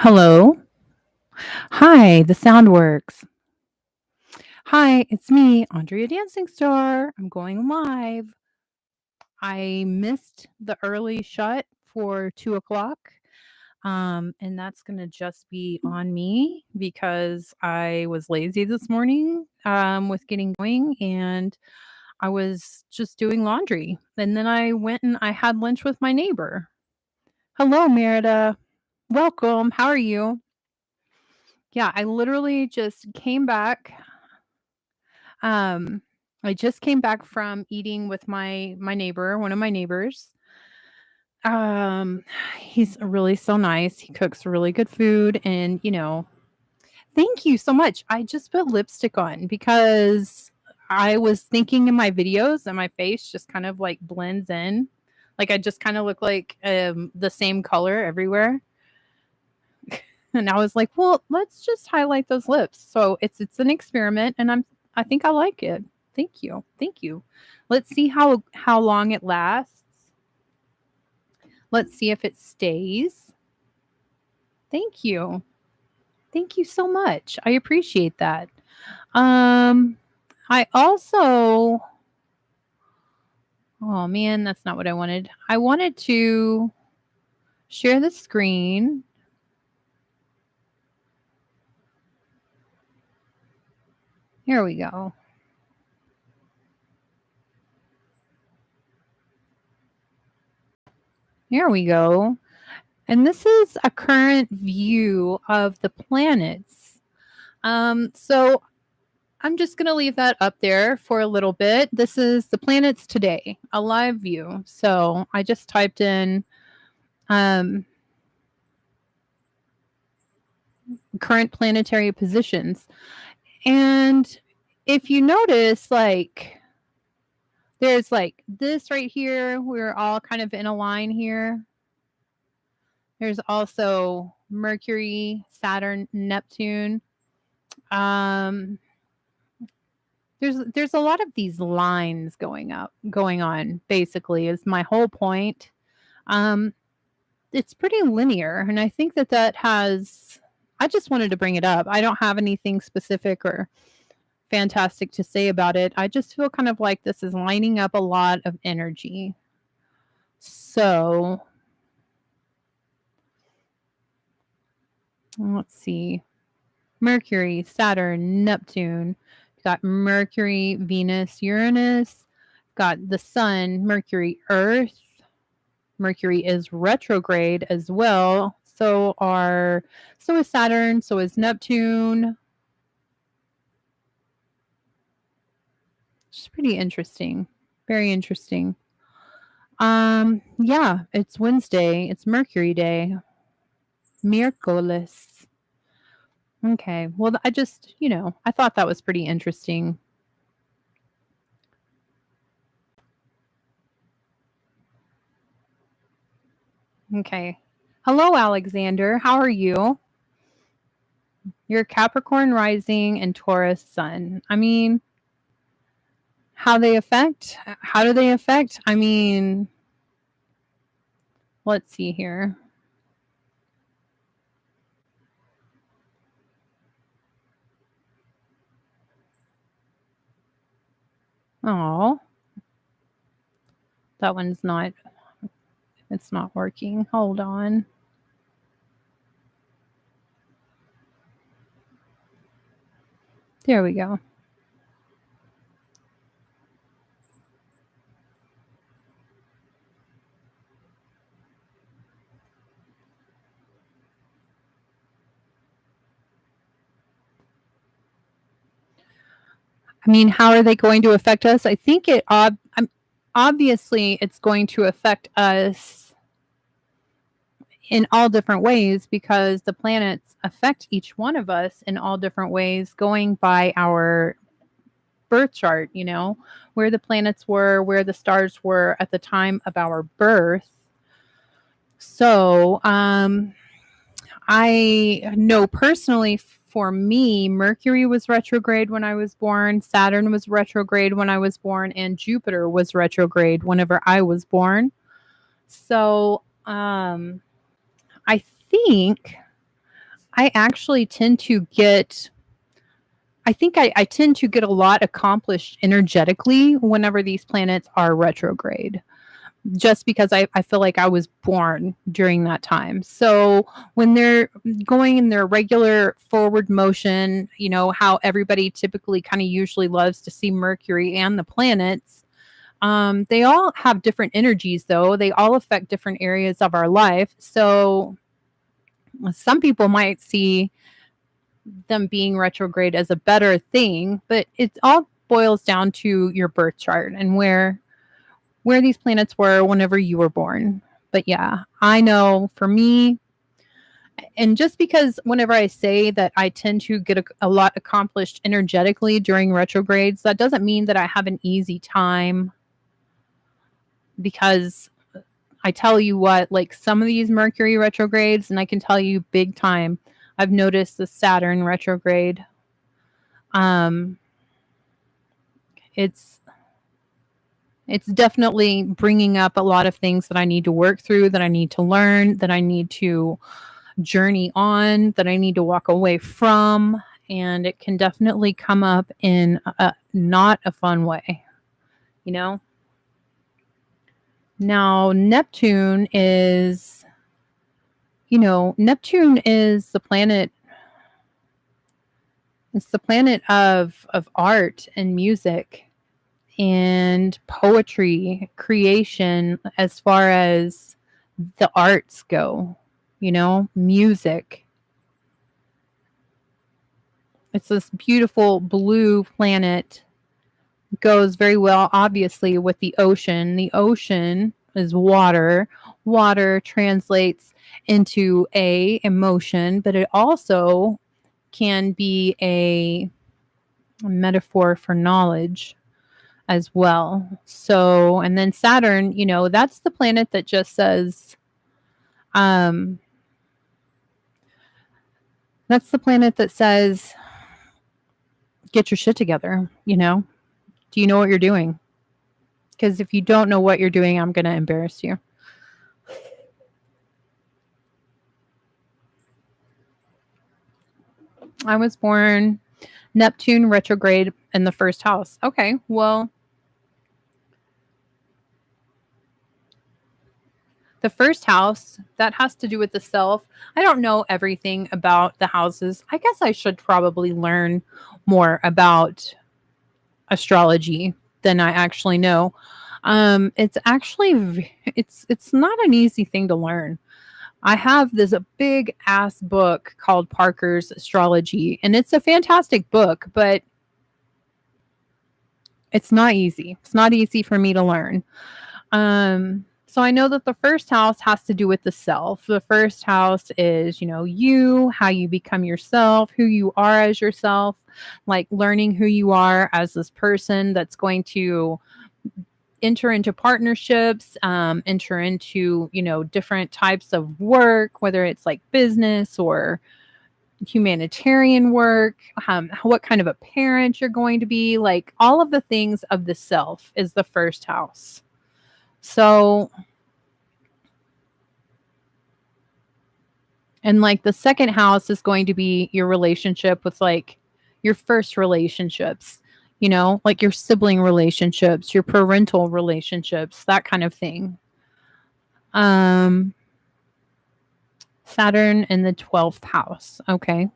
Hello. Hi, the sound works. Hi, it's me, Andrea Dancing Star. I'm going live. I missed the early shut for 2 o'clock. And that's going to just be on me because I was lazy this morning with getting going and I was just doing laundry. And then I went and I had lunch with my neighbor. Hello, Merida. Welcome. How are you? Yeah, I literally just came back. Um, I just came back from eating with my neighbor, one of my neighbors. Um, he's really so nice. He cooks really good food and, thank you so much. I just put lipstick on because I was thinking in my videos that my face just kind of like blends in. Like I just kind of look like the same color everywhere. And I was like, well, let's just highlight those lips. So it's an experiment and I think I like it. Thank you. Thank you. Let's see how long it lasts. Let's see if it stays. Thank you. Thank you so much. I appreciate that. Um I also oh man, that's not what I wanted. I wanted to share the screen. Here we go. Here we go. And this is a current view of the planets. So I'm just going to leave that up there for a little bit. This is the planets today, a live view. So I just typed in um, current planetary positions. And if you notice, like, there's like this right here, we're all kind of in a line here. There's also Mercury, Saturn, Neptune. Um, there's a lot of these lines going on, basically, is my whole point. Um, it's pretty linear, and I think that has I just wanted to bring it up. I don't have anything specific or fantastic to say about it. I just feel kind of like this is lining up a lot of energy. So, let's see. Mercury, Saturn, Neptune. Got Mercury, Venus, Uranus. Got the Sun, Mercury, Earth. Mercury is retrograde as well. So is Saturn, so is Neptune. It's pretty interesting. Very interesting. Yeah, it's Wednesday. It's Mercury Day. Miércoles. Okay. Well, I just, I thought that was pretty interesting. Okay. Hello, Alexander. How are you? You're Capricorn rising and Taurus sun. I mean, how do they affect? I mean, let's see here. Oh, that one's not, it's not working. Hold on. There we go. I mean, how are they going to affect us? I think obviously it's going to affect us in all different ways because the planets affect each one of us in all different ways going by our birth chart, where the planets were, where the stars were at the time of our birth. So, I know personally for me, Mercury was retrograde when I was born, Saturn was retrograde when I was born, and Jupiter was retrograde whenever I was born. So, I think I actually tend to get I think I tend to get a lot accomplished energetically whenever these planets are retrograde, just because I feel like I was born during that time. So when they're going in their regular forward motion, how everybody typically kind of usually loves to see Mercury and the planets. They all have different energies, though. They all affect different areas of our life. So some people might see them being retrograde as a better thing, but it all boils down to your birth chart and where these planets were whenever you were born. But yeah, I know for me, and just because whenever I say that I tend to get a lot accomplished energetically during retrogrades, that doesn't mean that I have an easy time, because I tell you what, like some of these Mercury retrogrades, and I can tell you big time, I've noticed the Saturn retrograde. Um, it's it's definitely bringing up a lot of things that I need to work through, that I need to learn, that I need to journey on, that I need to walk away from, and it can definitely come up in a not a fun way, you know? Now, Neptune is the planet. It's the planet of art and music and poetry creation, as far as the arts go, music. It's this beautiful blue planet, goes very well, obviously, with the ocean. The ocean is water. Water translates into emotion, but it also can be a metaphor for knowledge as well. So, and then Saturn, that's the planet that just says, um, that's the planet that says, get your shit together, Do you know what you're doing? Because if you don't know what you're doing, I'm going to embarrass you. I was born Neptune retrograde in the first house. Okay, well, the first house, that has to do with the self. I don't know everything about the houses. I guess I should probably learn more about astrology than I actually know. It's actually it's not an easy thing to learn. I have this a big ass book called Parker's Astrology, and it's a fantastic book, but it's not easy. It's not easy for me to learn. So I know that the first house has to do with the self. The first house is, you, how you become yourself, who you are as yourself, like learning who you are as this person that's going to enter into partnerships, enter into, different types of work, whether it's like business or humanitarian work, what kind of a parent you're going to be, like all of the things of the self is the first house. So, and like the second house is going to be your relationship with like your first relationships, like your sibling relationships, your parental relationships, that kind of thing. Um, Saturn in the 12th house. Okay.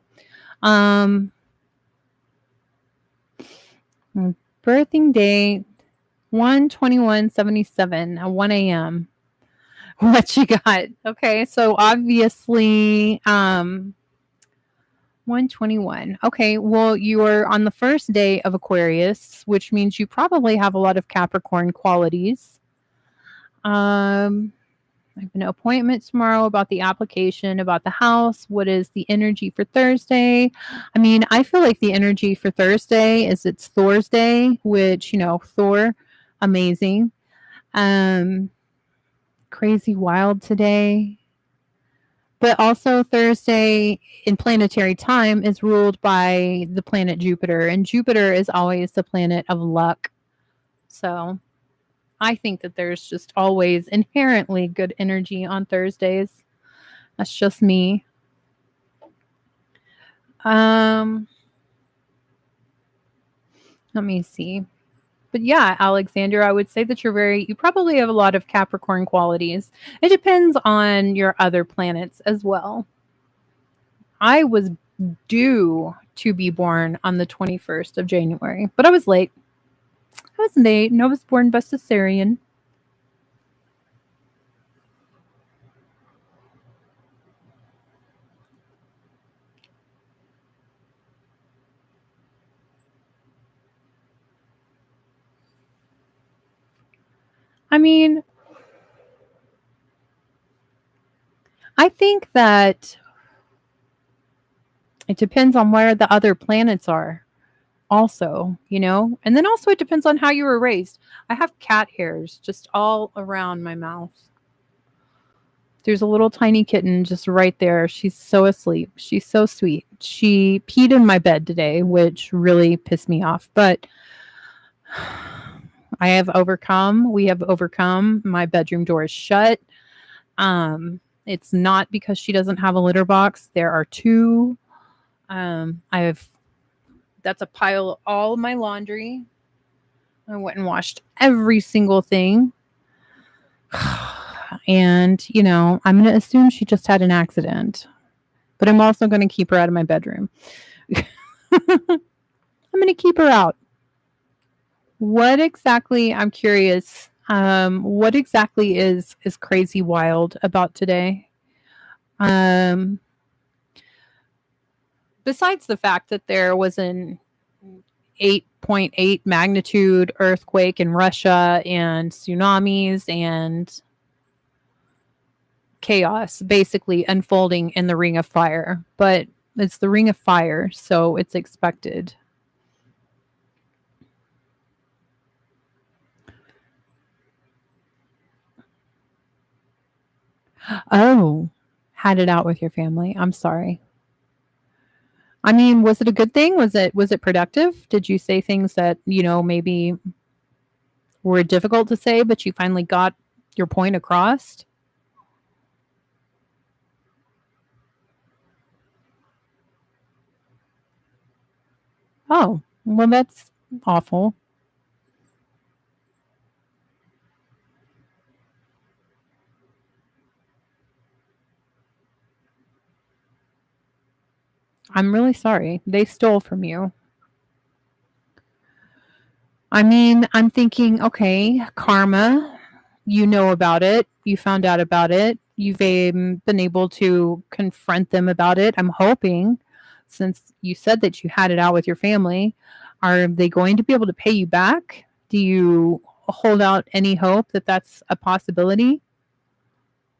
Um, Birthing date 1/21/77 at 1 a.m. What you got? Okay, so obviously 121. Okay, well, you're on the first day of Aquarius, which means you probably have a lot of Capricorn qualities. I have an appointment tomorrow about the application, about the house. What is the energy for Thursday? I mean, I feel like the energy for Thursday is it's Thor's day, which, Thor, amazing. Um, Crazy wild today. But also Thursday in planetary time is ruled by the planet Jupiter, and Jupiter is always the planet of luck. So I think that there's just always inherently good energy on Thursdays. That's just me. Um, let me see. But yeah, Alexander, I would say that you probably have a lot of Capricorn qualities. It depends on your other planets as well. I was due to be born on the 21st of January, but I was late. I was late and I was born by cesarean. I mean, I think that it depends on where the other planets are, also, you know? And then also it depends on how you were raised. I have cat hairs just all around my mouth. There's a little tiny kitten just right there. She's so asleep. She's so sweet. She peed in my bed today, which really pissed me off. But we have overcome. My bedroom door is shut. It's not because she doesn't have a litter box. There are two. I have That's a pile of all my laundry. I went and washed every single thing. And, I'm going to assume she just had an accident. But I'm also going to keep her out of my bedroom. I'm going to keep her out. What exactly, I'm curious, what exactly is crazy wild about today? Um, Besides the fact that there was an 8.8 magnitude earthquake in Russia and tsunamis and chaos basically unfolding in the Ring of Fire, but it's the Ring of Fire, so it's expected. Oh, had it out with your family. I'm sorry. I mean, was it a good thing? Was it productive? Did you say things that, maybe were difficult to say, but you finally got your point across? Oh, well, that's awful. I'm really sorry. They stole from you. I mean, I'm thinking, okay, karma, you know about it. You found out about it. You've been able to confront them about it. I'm hoping, since you said that you had it out with your family, are they going to be able to pay you back? Do you hold out any hope that that's a possibility,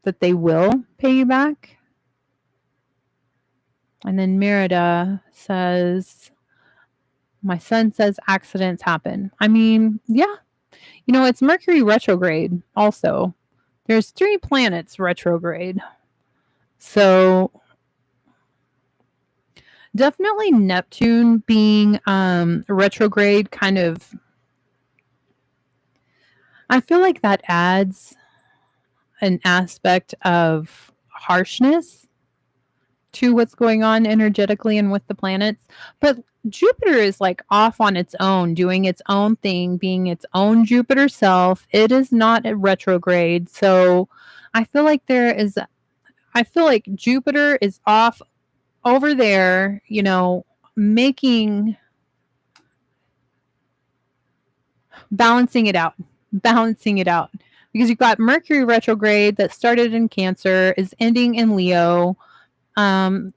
that they will pay you back? And then Merida says, my son says accidents happen. I mean, yeah, it's Mercury retrograde also. There's 3 planets retrograde. So definitely Neptune being retrograde kind of, I feel like that adds an aspect of harshness to what's going on energetically and with the planets. But Jupiter is like off on its own, doing its own thing, being its own Jupiter self. It is not a retrograde. So I feel like Jupiter is off over there, making balancing it out, balancing it out. Because you've got Mercury retrograde that started in Cancer, is ending in Leo,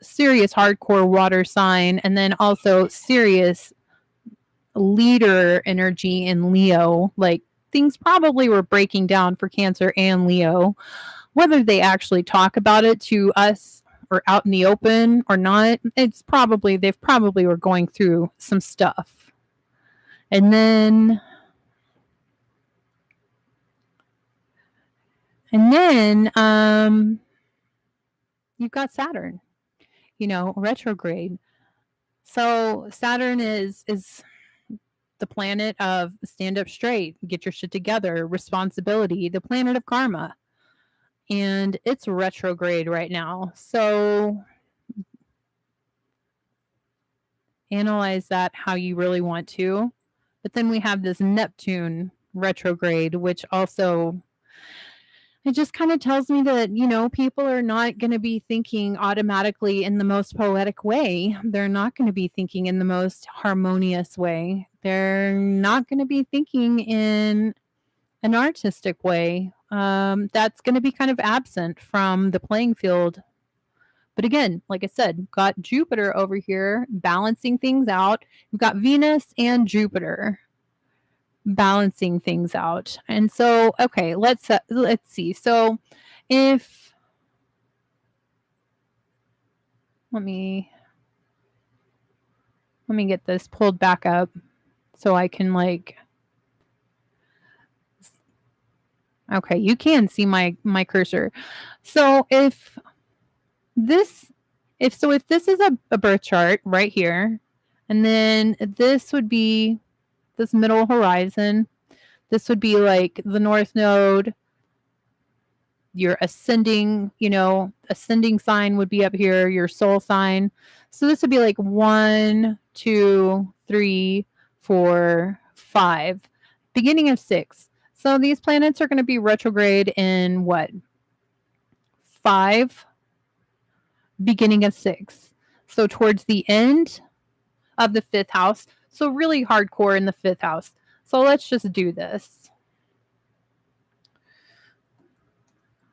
serious hardcore water sign, and then also serious leader energy in Leo. Like things probably were breaking down for Cancer and Leo. Whether they actually talk about it to us or out in the open or not, they've probably were going through some stuff. And then you've got Saturn, retrograde. So Saturn is the planet of stand up straight, get your shit together, responsibility, the planet of karma. And it's retrograde right now. So analyze that how you really want to. But then we have this Neptune retrograde, which also it just kind of tells me that, people are not going to be thinking automatically in the most poetic way. They're not going to be thinking in the most harmonious way. They're not going to be thinking in an artistic way. That's going to be kind of absent from the playing field. But again, like I said, got Jupiter over here balancing things out. We've got Venus and Jupiter balancing things out. And so, okay, let's see. So, if let me get this pulled back up so I can okay, you can see my cursor. So, if this is a birth chart right here, and then this would be this middle horizon. This would be like the north node. Your ascending sign would be up here, your soul sign. So this would be like 1, 2, 3, 4, 5, beginning of 6. So these planets are going to be retrograde in what? 5, beginning of 6. So towards the end of the 5th house. So really hardcore in the 5th house. So let's just do this.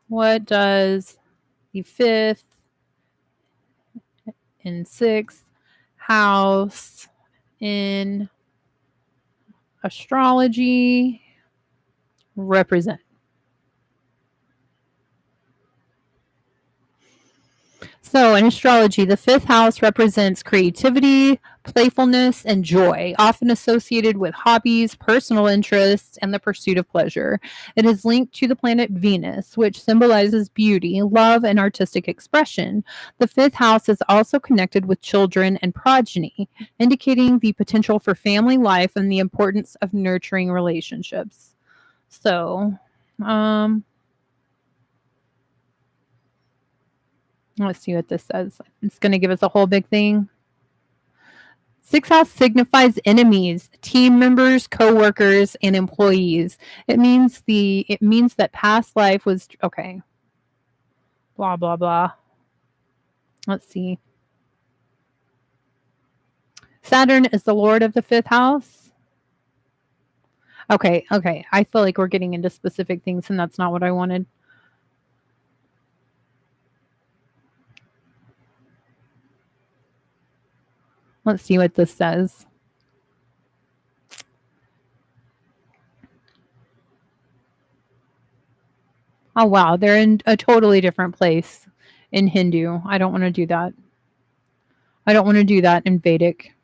What does the 5th and 6th house in astrology represent? So in astrology, the 5th house represents creativity, playfulness, and joy, often associated with hobbies, personal interests, and the pursuit of pleasure. It is linked to the planet Venus, which symbolizes beauty, love, and artistic expression. The 5th house is also connected with children and progeny, indicating the potential for family life and the importance of nurturing relationships. So, let's see what this says. It's going to give us a whole big thing. 6th house signifies enemies, team members, co-workers, and employees. It means that past life was okay. Blah blah blah. Let's see. Saturn is the lord of the 5th house. Okay. I feel like we're getting into specific things, and that's not what I wanted. Let's see what this says. Oh, wow. They're in a totally different place in Hindu. I don't want to do that. I don't want to do that in Vedic.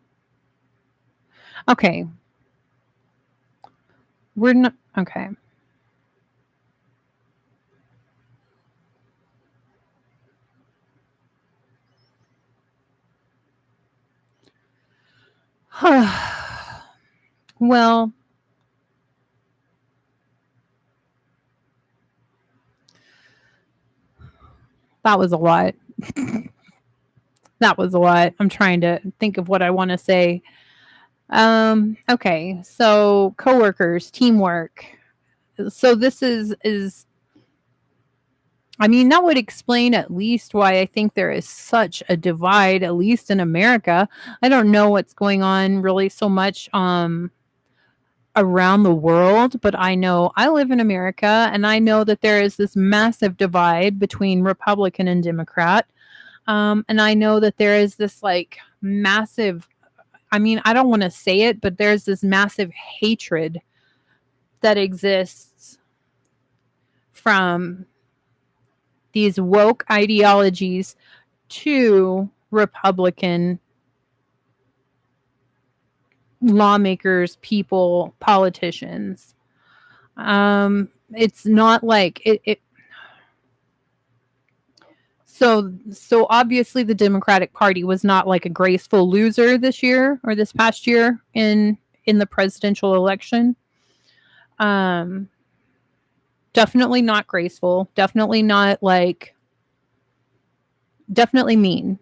Okay. We're not. Okay. Well, that was a lot. That was a lot. I'm trying to think of what I want to say. Okay. So coworkers, teamwork. So this is I mean, that would explain at least why I think there is such a divide, at least in America. I don't know what's going on really so much around the world, but I know I live in America, and I know that there is this massive divide between Republican and Democrat. And I know that there is this massive, I mean, I don't want to say it, but there's this massive hatred that exists from these woke ideologies to Republican lawmakers, people, politicians. It's not like it. So obviously the Democratic Party was not like a graceful loser this year or this past year in the presidential election. Definitely not graceful. Definitely not definitely mean.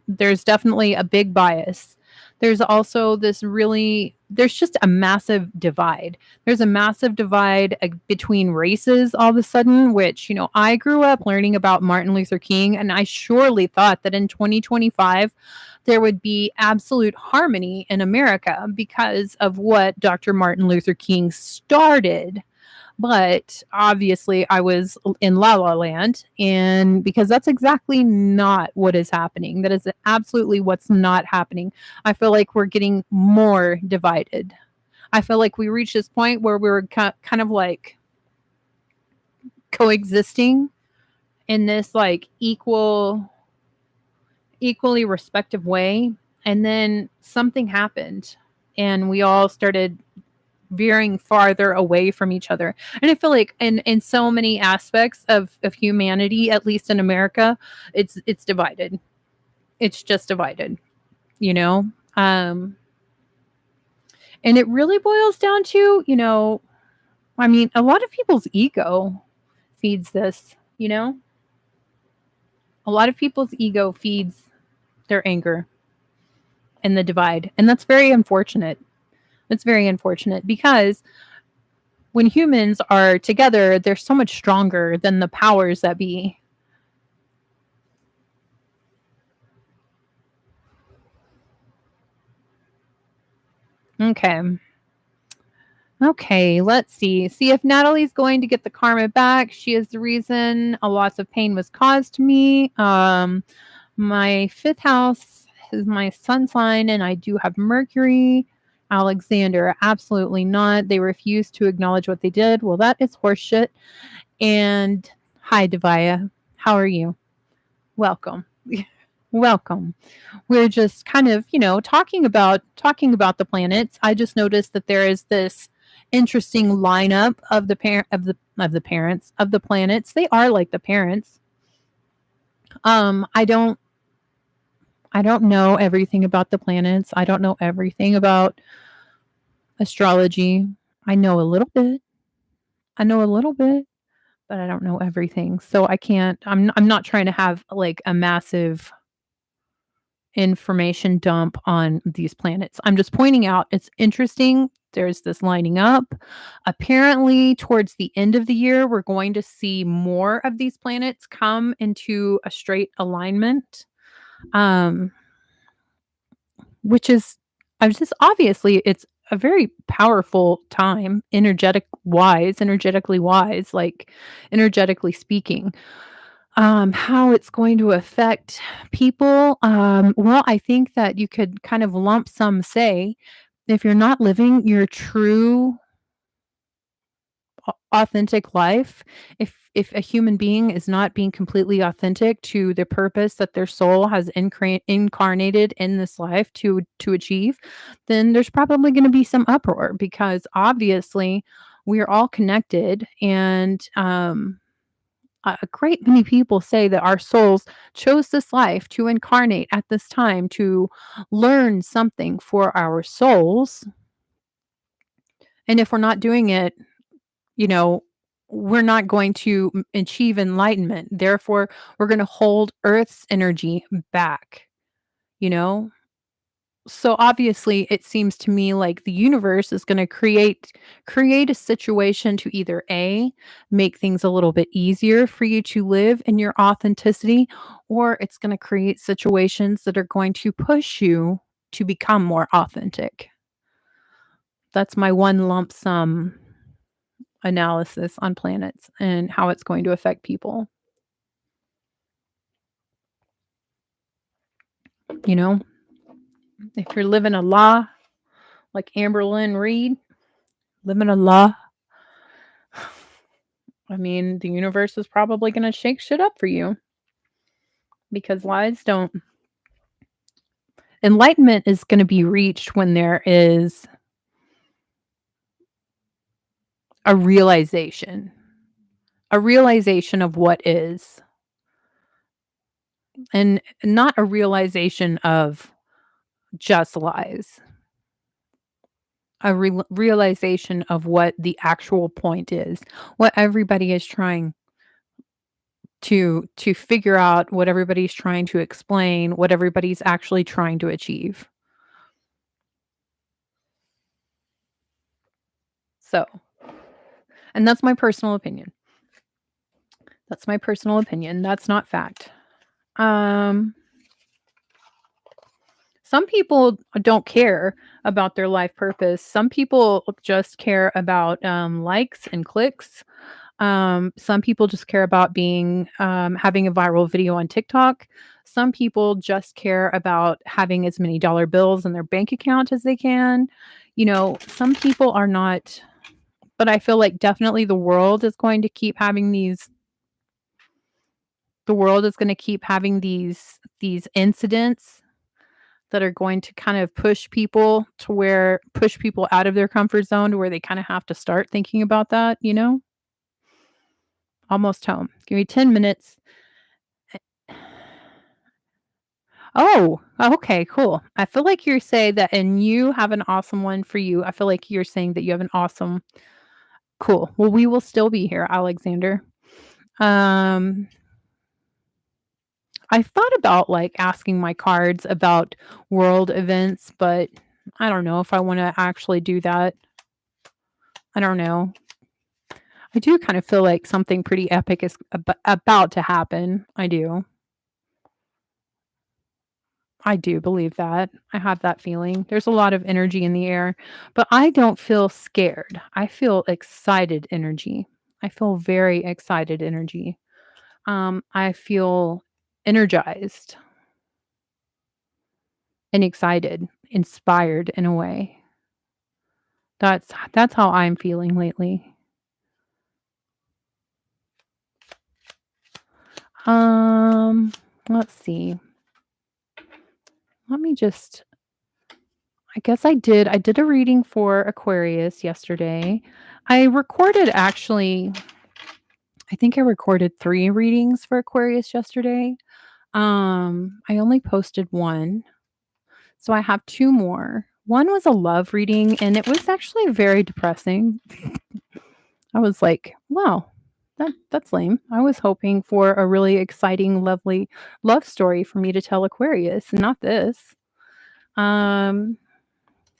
There's definitely a big bias. There's also there's just a massive divide. There's a massive divide between races all of a sudden, which, I grew up learning about Martin Luther King, and I surely thought that in 2025 there would be absolute harmony in America because of what Dr. Martin Luther King started. But obviously, I was in La La Land, and because that's exactly not what is happening. That is absolutely what's not happening. I feel like we're getting more divided. I feel like we reached this point where we were kind of like coexisting in this like equally respective way, and then something happened, and we all started veering farther away from each other. And I feel like in so many aspects of humanity, at least in America, it's divided. It's just divided, you know? Um and it really boils down to, I mean, a lot of people's ego feeds this, you know? A lot of people's ego feeds their anger and the divide. And that's very unfortunate. It's very unfortunate because when humans are together, they're so much stronger than the powers that be. Okay. Okay, let's see. See if Natalie's going to get the karma back. She is the reason a loss of pain was caused to me. My fifth house is my sun sign, and I do have Mercury. Alexander, absolutely not. They refuse to acknowledge what they did. Well, that is horseshit. And hi, Devaya. How are you? Welcome. Welcome. We're just kind of, talking about the planets. I just noticed that there is this interesting lineup of the parent of the parents of the planets. They are like the parents. I don't know everything about the planets. I don't know everything about astrology. I know a little bit. I know a little bit, but I don't know everything. So I can't I'm not trying to have like a massive information dump on these planets. I'm just pointing out it's interesting. There's this lining up. Apparently, towards the end of the year, we're going to see more of these planets come into a straight alignment. Um, which is I was just obviously it's a very powerful time energetically wise, like energetically speaking. How it's going to affect people. Well, I think that you could kind of lump sum say if you're not living your true authentic life, if a human being is not being completely authentic to the purpose that their soul has incarnated in this life to achieve, then there's probably going to be some uproar because obviously we are all connected, and a great many people say that our souls chose this life to incarnate at this time to learn something for our souls. And if we're not doing it, you know, we're not going to achieve enlightenment. Therefore, we're going to hold Earth's energy back, you know? So obviously it seems to me like the universe is going to create a situation to either A, make things a little bit easier for you to live in your authenticity, or it's going to create situations that are going to push you to become more authentic. That's my one lump sum analysis on planets and how it's going to affect people. You know, if you're living a law like Amber Lynn Reed, living a law, I mean, the universe is probably going to shake shit up for you because lies don't. Enlightenment is going to be reached when there is a realization of what is, and not a realization of just lies, a realization of what the actual point is, what everybody is trying to figure out what everybody's trying to explain, what everybody's actually trying to achieve. So, and that's my personal opinion. That's my personal opinion. That's not fact. Um, some people don't care about their life purpose. Some people just care about likes and clicks. Some people just care about having a viral video on TikTok. Some people just care about having as many dollar bills in their bank account as they can. Some people are not, but I feel like definitely the world is going to keep having these incidents that are going to kind of push people out of their comfort zone to where they kind of have to start thinking about that. Almost home. Give me 10 minutes. Oh, okay, cool. I feel like you're saying that and you have an awesome one for you. I feel like you're saying that you have an awesome cool. Well, we will still be here, Alexander. Um, I thought about, like, asking my cards about world events, but I don't know if I wanna actually do that. I don't know. I do kind of feel like something pretty epic is about to happen. I do. I do believe that. I have that feeling. There's a lot of energy in the air, but I don't feel scared. I feel excited energy. I feel very excited energy. I feel energized and excited, inspired in a way. That's how I'm feeling lately. Um, let's see. Let me just I did a reading for Aquarius yesterday. I recorded actually I think I recorded 3 readings for Aquarius yesterday. I only posted 1, so I have 2 more. One was a love reading, and it was actually very depressing. I was like, "Wow, that's lame." I was hoping for a really exciting, lovely love story for me to tell Aquarius, and not this. Um,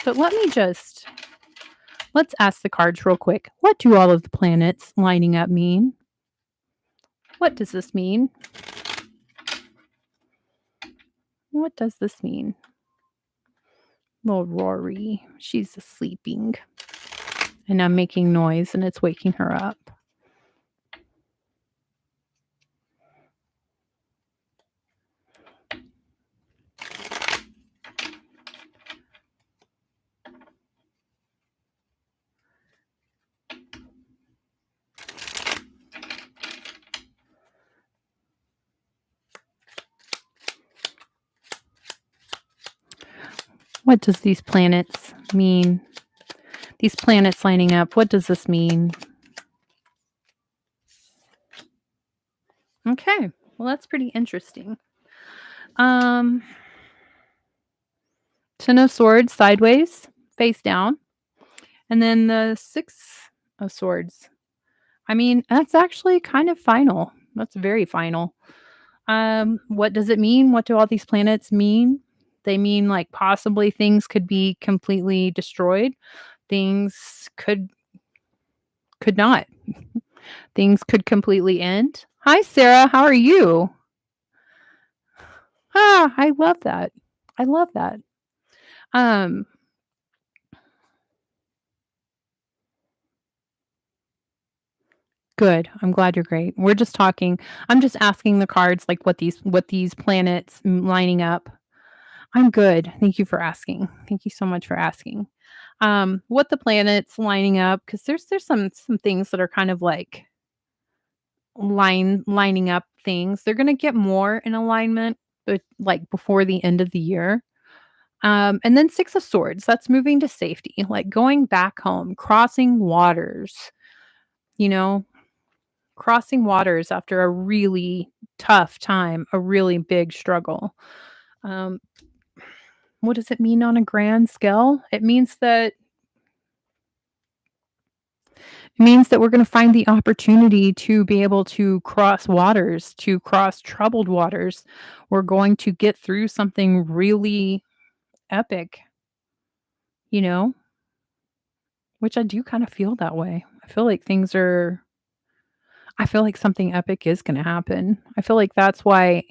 but let's ask the cards real quick. What do all of the planets lining up mean? What does this mean? What does this mean? Little Rory, she's sleeping, and I'm making noise, and it's waking her up. What does these planets mean? These planets lining up, what does this mean? Okay, well, that's pretty interesting. Um, 10 of Swords sideways, face down, and then the 6 of Swords. I mean, that's actually kind of final. That's very final. What does it mean? What do all these planets mean? They mean like possibly things could be completely destroyed. Things could not. Things could completely end. Hi Sarah, how are you? Ah, I love that. I love that. Um Good. I'm glad you're great. We're just talking. I'm just asking the cards like what these planets lining up. I'm good. Thank you for asking. Thank you so much for asking. What the planets lining up because there's some things that are kind of like lining up things. They're gonna get more in alignment, but like before the end of the year. And then 6 of Swords. That's moving to safety, like going back home, crossing waters. You know, crossing waters after a really tough time, a really big struggle. Um, what does it mean on a grand scale? It means that we're gonna find the opportunity to be able to cross waters, to cross troubled waters. We're going to get through something really epic, you know, which I do kind of feel that way. I feel like something epic is gonna happen. I feel like that's why,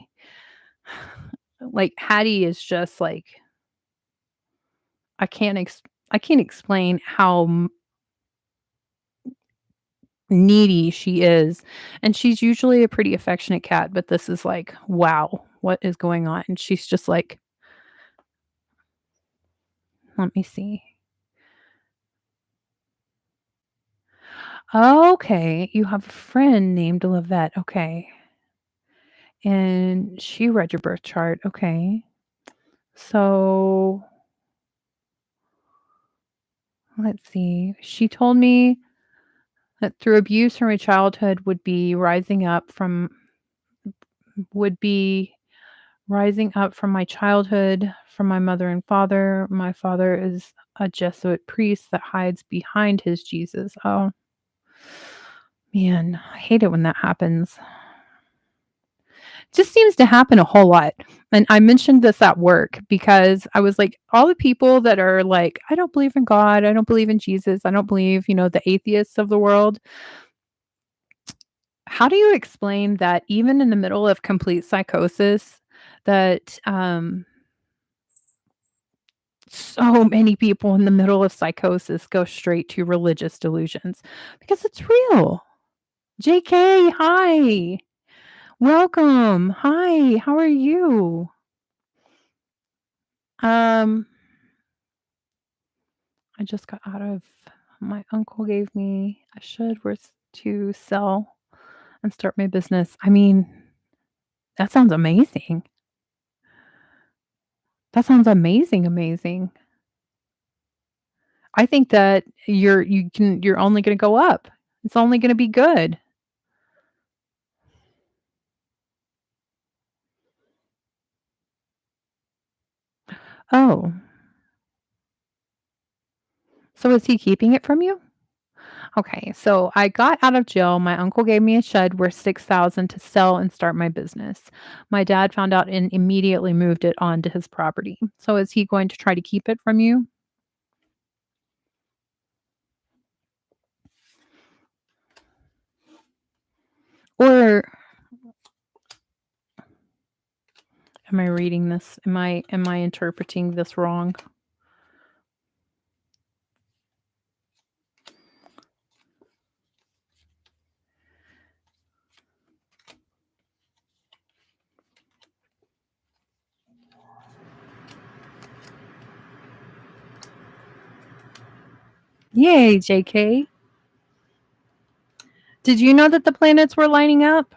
like, Hattie is just like I can't ex I can't explain how needy she is, and she's usually a pretty affectionate cat, but this is like, "Wow, what is going on?" And she's just like, "Let me see." Okay, you have a friend named Livette, okay, and she read your birth chart, okay. So, let's see, she told me that through abuse from my childhood would be rising up from my childhood from my mother and father. My father is a Jesuit priest that hides behind his Jesus. Oh, man, I hate it when that happens. Just seems to happen a whole lot. And I mentioned this at work because I was like, all the people that are like, I don't believe in God, I don't believe in Jesus, I don't believe, the atheists of the world. How do you explain that even in the middle of complete psychosis, that so many people in the middle of psychosis go straight to religious delusions? Because it's real. JK, hi. Welcome. Hi, how are you? Um, I just got out of my uncle gave me a shed worth to sell and start my business. I mean, that sounds amazing. That sounds amazing, amazing. I think that you're only gonna go up. It's only gonna be good. Oh, so is he keeping it from you? Okay, so I got out of jail. My uncle gave me a shed worth 6,000 to sell and start my business. My dad found out and immediately moved it onto his property. So is he going to try to keep it from you? Or am I reading this? Am I interpreting this wrong? Yay, JK. Did you know that the planets were lining up?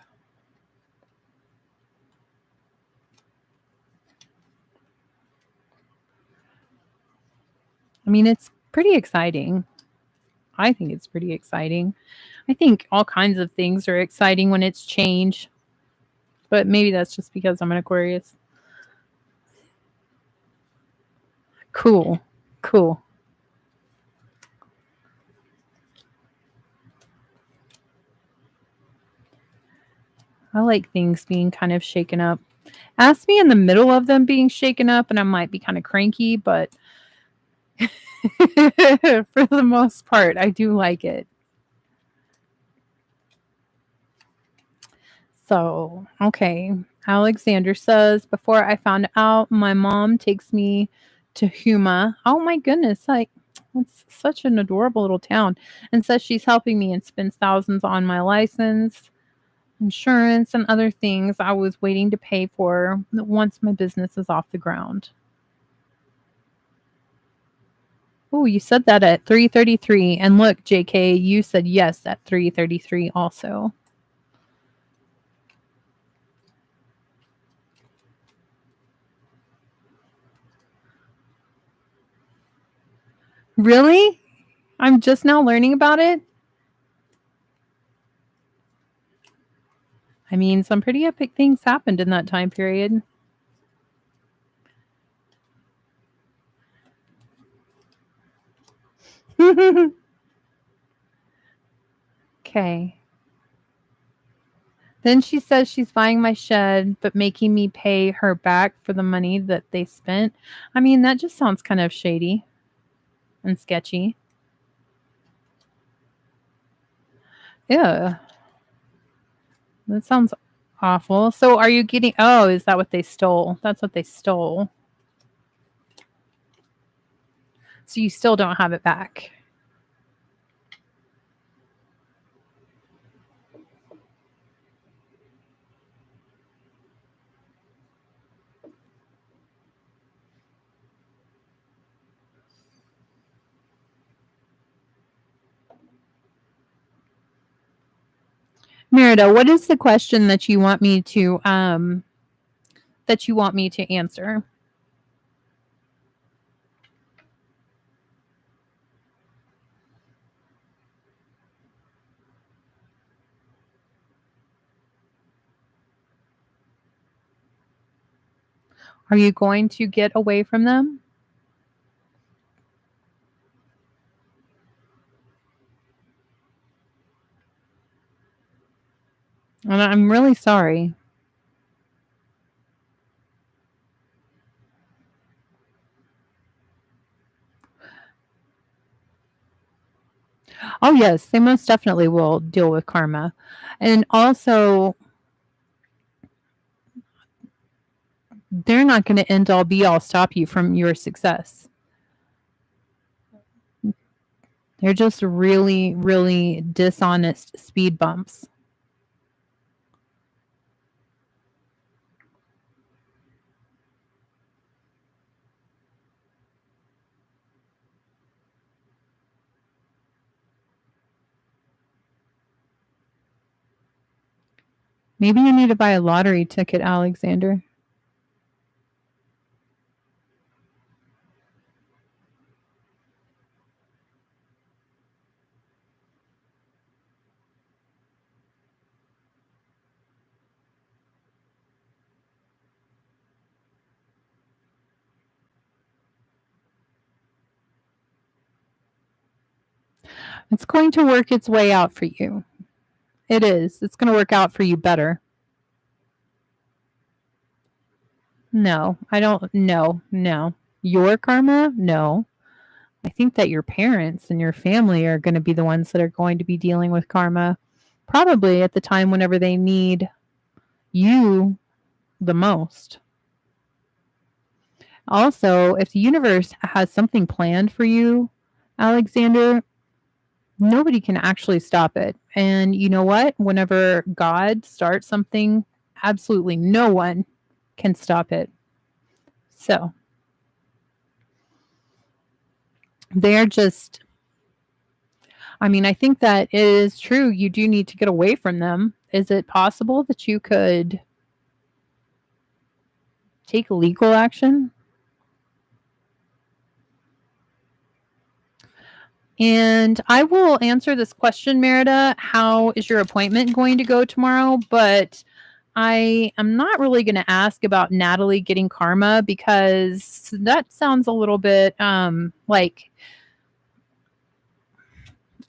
I mean, it's pretty exciting. I think it's pretty exciting. I think all kinds of things are exciting when it's change, but maybe that's just because I'm an Aquarius. Cool. Cool. I like things being kind of shaken up. Ask me in the middle of them being shaken up, and I might be kind of cranky, but for the most part, I do like it. So, okay. Alexander says, before I found out, my mom takes me to Huma. Oh my goodness. Like, it's such an adorable little town. And says she's helping me and spends thousands on my license, insurance, and other things I was waiting to pay for once my business is off the ground. Oh, you said that at 3:33. And look, JK, you said yes at 3:33 also. Really? I'm just now learning about it? I mean, some pretty epic things happened in that time period. Okay. Then she says she's buying my shed, but making me pay her back for the money that they spent. I mean, that just sounds kind of shady and sketchy. Yeah. That sounds awful. So are you getting oh, is that what they stole? That's what they stole. So you still don't have it back. Merida, what is the question that you want me to answer? Are you going to get away from them? And I'm really sorry. Oh, yes, they most definitely will deal with karma. And also, they're not going to end all be all stop you from your success. They're just really, really dishonest speed bumps. Maybe you need to buy a lottery ticket, Alexander. It's going to work its way out for you. It is. It's going to work out for you better. No, I don't. No. Your karma? No. I think that your parents and your family are going to be the ones that are going to be dealing with karma, probably at the time whenever they need you the most. Also, if the universe has something planned for you, Alexander, nobody can actually stop it. And you know what? Whenever God starts something, absolutely no one can stop it. So they're just, I mean, I think that it is true. You do need to get away from them. Is it possible that you could take legal action? And I will answer this question, Merida. How is your appointment going to go tomorrow? But I am not really going to ask about Natalie getting karma because that sounds a little bit like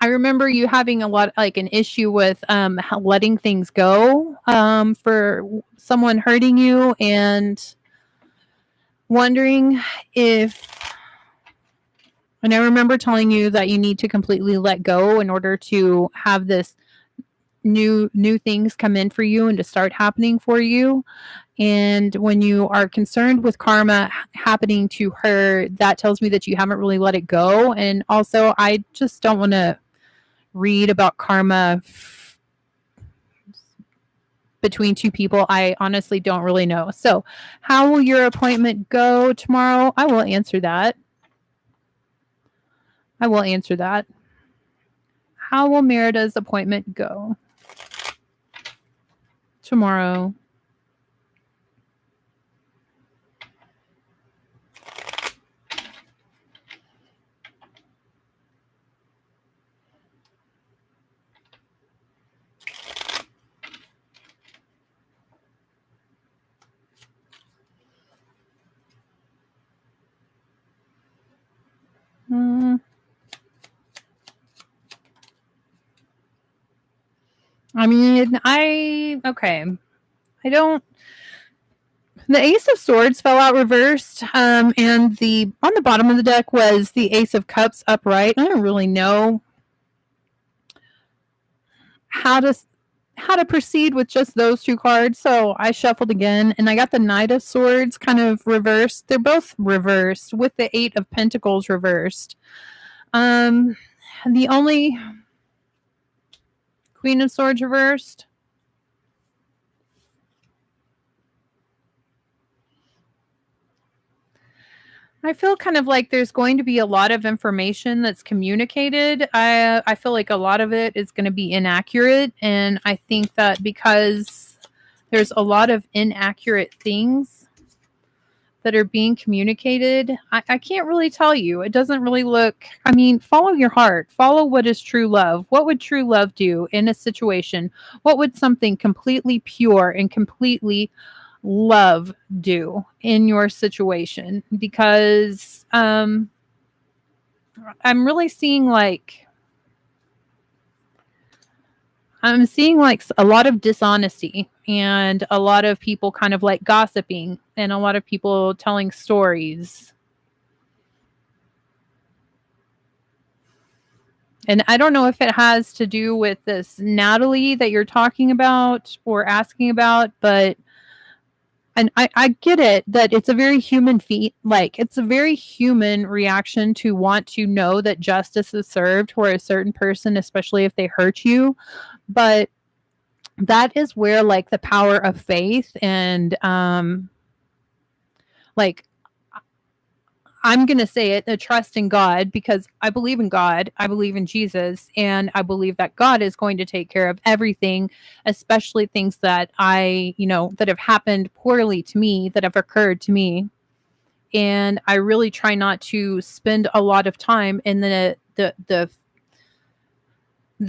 I remember you having a lot like an issue with letting things go for someone hurting you and wondering if and I remember telling you that you need to completely let go in order to have this new things come in for you and to start happening for you. And when you are concerned with karma happening to her, that tells me that you haven't really let it go. And also, I just don't want to read about karma between two people. I honestly don't really know. So, how will your appointment go tomorrow? I will answer that. I will answer that. How will Merida's appointment go tomorrow? Hmm. I mean, okay. I don't. The Ace of Swords fell out reversed, and the on the bottom of the deck was the Ace of Cups upright. I don't really know how to proceed with just those two cards, so I shuffled again, and I got the Knight of Swords kind of reversed. They're both reversed with the Eight of Pentacles reversed. The only Queen of Swords reversed. I feel kind of like there's going to be a lot of information that's communicated. I feel like a lot of it is going to be inaccurate. And I think that because there's a lot of inaccurate things that are being communicated, I can't really tell you. It doesn't really look, I mean, follow your heart. Follow what is true love. What would true love do in a situation? What would something completely pure and completely love do in your situation? Because I'm really seeing like a lot of dishonesty and a lot of people kind of like gossiping and a lot of people telling stories. And I don't know if it has to do with this Natalie that you're talking about or asking about, but and I get it that it's a very human feat. Like it's a very human reaction to want to know that justice is served for a certain person, especially if they hurt you. But that is where like the power of faith and like I'm going to say it, a trust in God, because I believe in God. I believe in Jesus. And I believe that God is going to take care of everything, especially things that that have happened poorly to me, that have occurred to me. And I really try not to spend a lot of time in the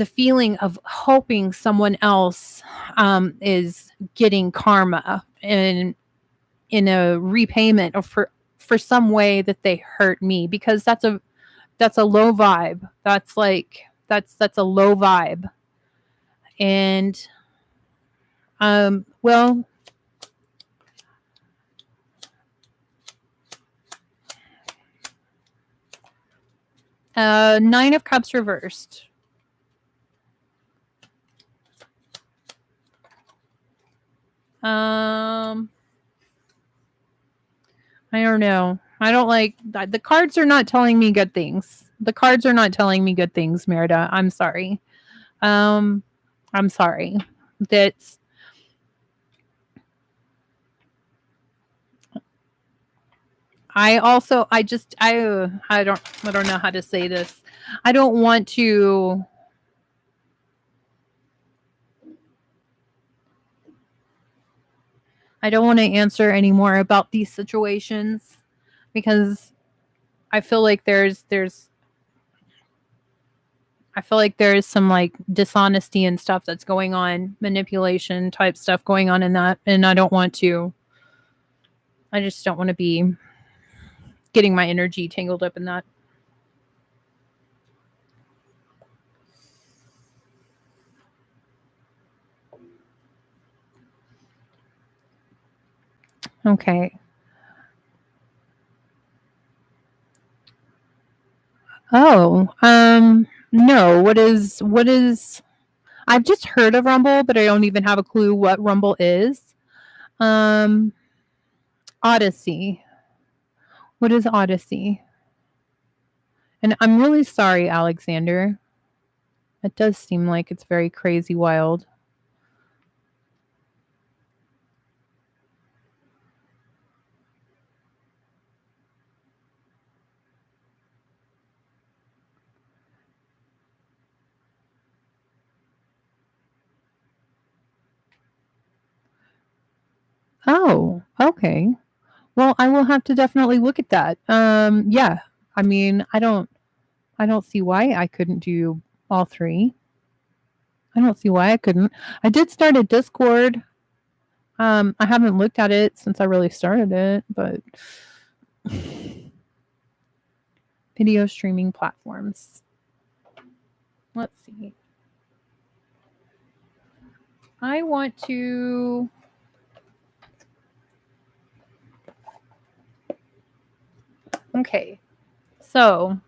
feeling of hoping someone else is getting karma and in a repayment or for some way that they hurt me, because that's a low vibe. That's like that's a low vibe. And well, Nine of Cups reversed. I don't know. I don't like the cards are not telling me good things. The cards are not telling me good things, Merida. I'm sorry. I'm sorry. That's I also I don't know how to say this. I don't want to answer anymore about these situations because I feel like I feel like there's some like dishonesty and stuff that's going on, manipulation type stuff going on in that, and I just don't want to be getting my energy tangled up in that. Okay. Oh, no. What is I've just heard of Rumble, but I don't even have a clue what Rumble is. Um, Odyssey. What is Odyssey? And I'm really sorry, Alexander. It does seem like it's very crazy wild. Oh, okay. Well, I will have to definitely look at that. Yeah. I mean, I don't see why I couldn't do all three. I don't see why I couldn't. I did start a Discord. I haven't looked at it since I really started it, but video streaming platforms. Let's see. I want to... Okay. So...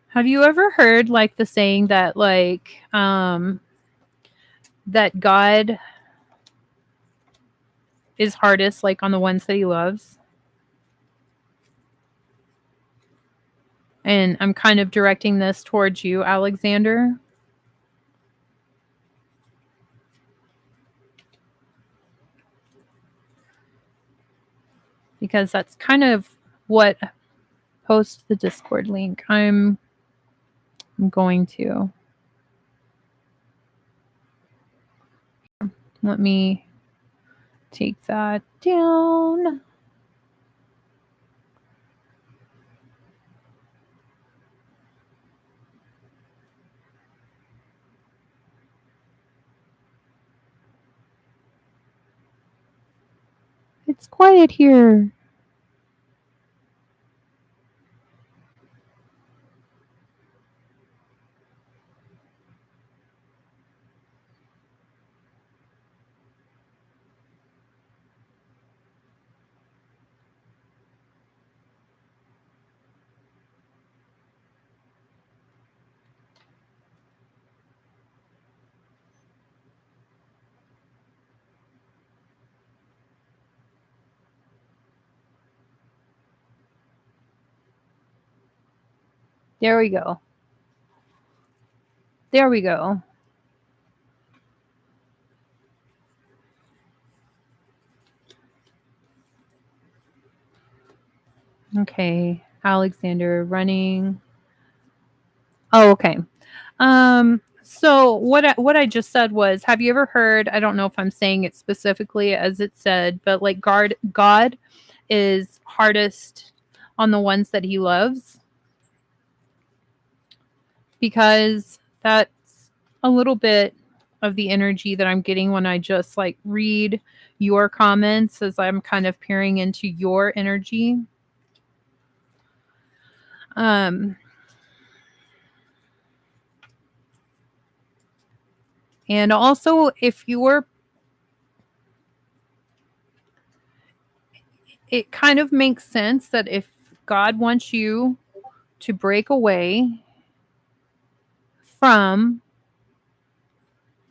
Have you ever heard like the saying that that God is hardest like on the ones that he loves? And I'm kind of directing this towards you, Alexander. Because that's kind of what... Post the Discord link. I'm going to... Let me take that down. It's quiet here. There we go. There we go. Okay, Alexander running. Oh, okay. So what I just said was, have you ever heard, I don't know if I'm saying it specifically as it said, but like God is hardest on the ones that he loves, because that's a little bit of the energy that I'm getting when I just like read your comments as I'm kind of peering into your energy. And also, if you're... It kind of makes sense that if God wants you to break away from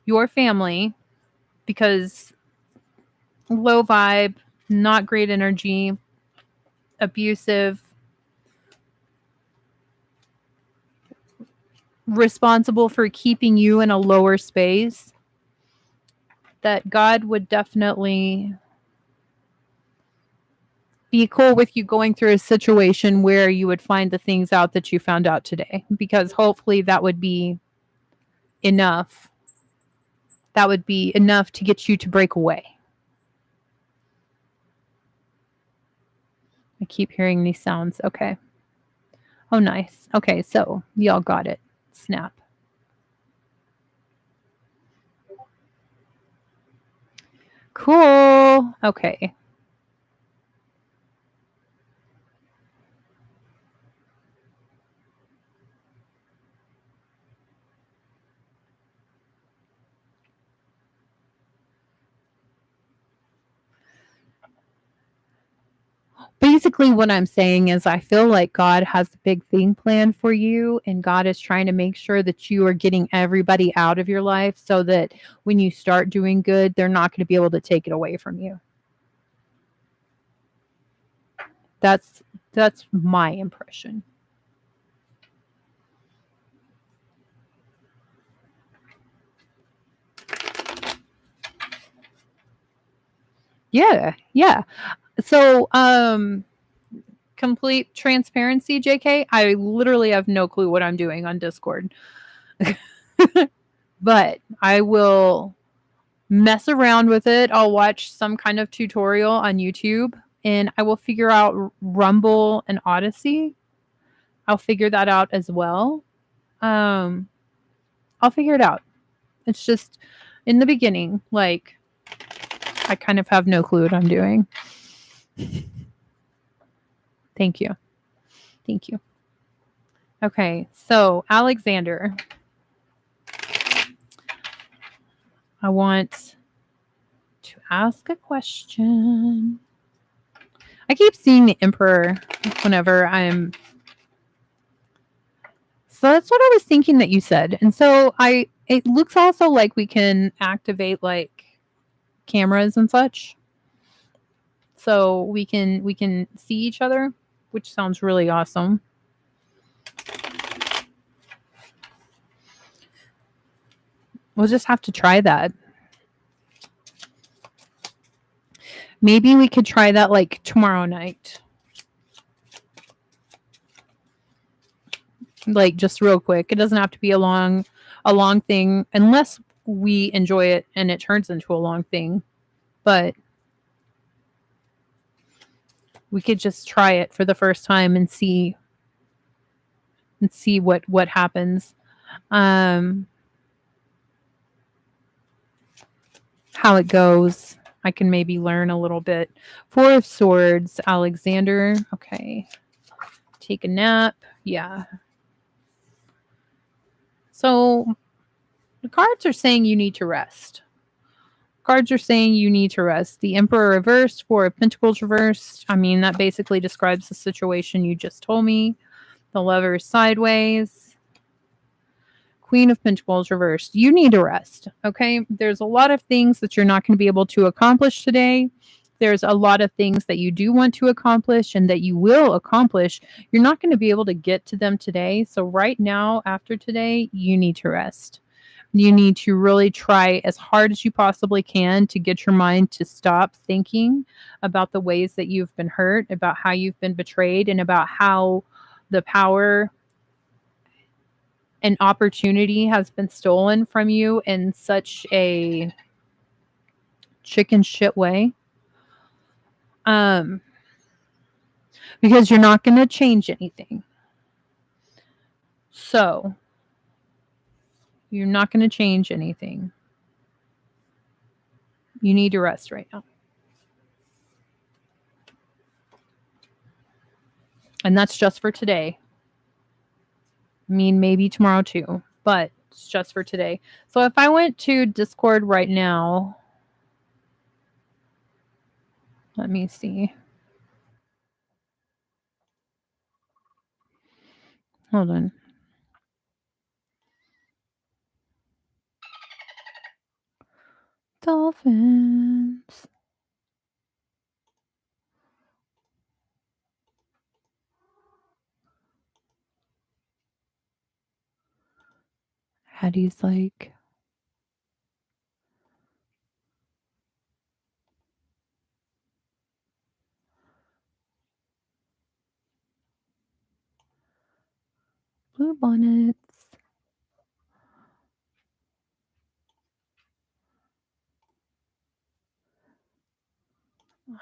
your family because low vibe, not great energy, abusive, responsible for keeping you in a lower space, that God would definitely be cool with you going through a situation where you would find the things out that you found out today, because hopefully that would be enough. That would be enough to get you to break away. I keep hearing these sounds. Okay. Oh, nice. Okay, so y'all got it. Snap. Cool. Okay. Basically, what I'm saying is I feel like God has a big thing planned for you, and God is trying to make sure that you are getting everybody out of your life so that when you start doing good, they're not going to be able to take it away from you. That's my impression. Yeah. Yeah. So, complete transparency, JK, I literally have no clue what I'm doing on Discord. But I will mess around with it. I'll watch some kind of tutorial on YouTube, and I will figure out Rumble and Odyssey. I'll figure that out as well. I'll figure it out. It's just in the beginning, like, I kind of have no clue what I'm doing. Thank you. Thank you. Okay, so Alexander, I want to ask a question. I keep seeing the Emperor whenever I'm. So that's what I was thinking that you said. And so it looks also like we can activate like cameras and such. So we can see each other, which sounds really awesome. We'll just have to try that. Maybe we could try that like tomorrow night. Like just real quick. It doesn't have to be a long thing unless we enjoy it and it turns into a long thing. But we could just try it for the first time and see what happens. Um how it goes. I can maybe learn a little bit. Four of Swords, Alexander. Okay. Take a nap. Yeah. So the cards are saying you need to rest. Cards are saying you need to rest. The Emperor reversed, Four of Pentacles reversed. I mean, that basically describes the situation you just told me. The Lover sideways. Queen of Pentacles reversed. You need to rest, okay? There's a lot of things that you're not going to be able to accomplish today. There's a lot of things that you do want to accomplish and that you will accomplish. You're not going to be able to get to them today. So, right now, after today, you need to rest. You need to really try as hard as you possibly can to get your mind to stop thinking about the ways that you've been hurt, about how you've been betrayed, and about how the power and opportunity has been stolen from you in such a chicken shit way. Um, because you're not going to change anything. So, you're not going to change anything. You need to rest right now. And that's just for today. I mean, maybe tomorrow too, but it's just for today. So if I went to Discord right now, let me see. Hold on. Dolphins. Hattie's like, blue bonnets.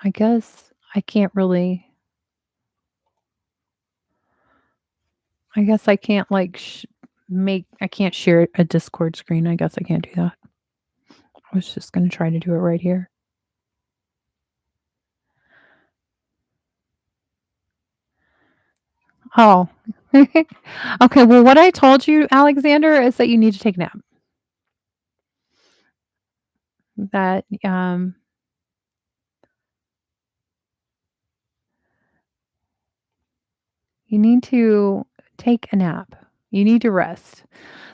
I guess I can't really. I guess I can't like I can't share a Discord screen. I guess I can't do that. I was just going to try to do it right here. Oh. Okay, well what I told you, Alexander, is that you need to take a nap. That you need to take a nap. You need to rest.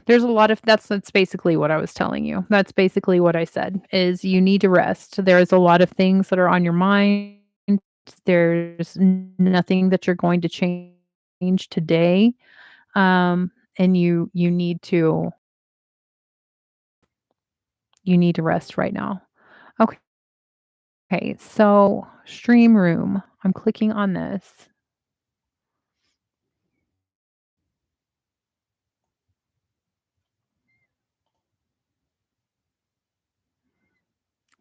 There's a lot of that's basically what I was telling you. That's basically what I said is you need to rest. There's a lot of things that are on your mind. There's nothing that you're going to change today. And you need to rest right now. Okay. Okay. So stream room. I'm clicking on this.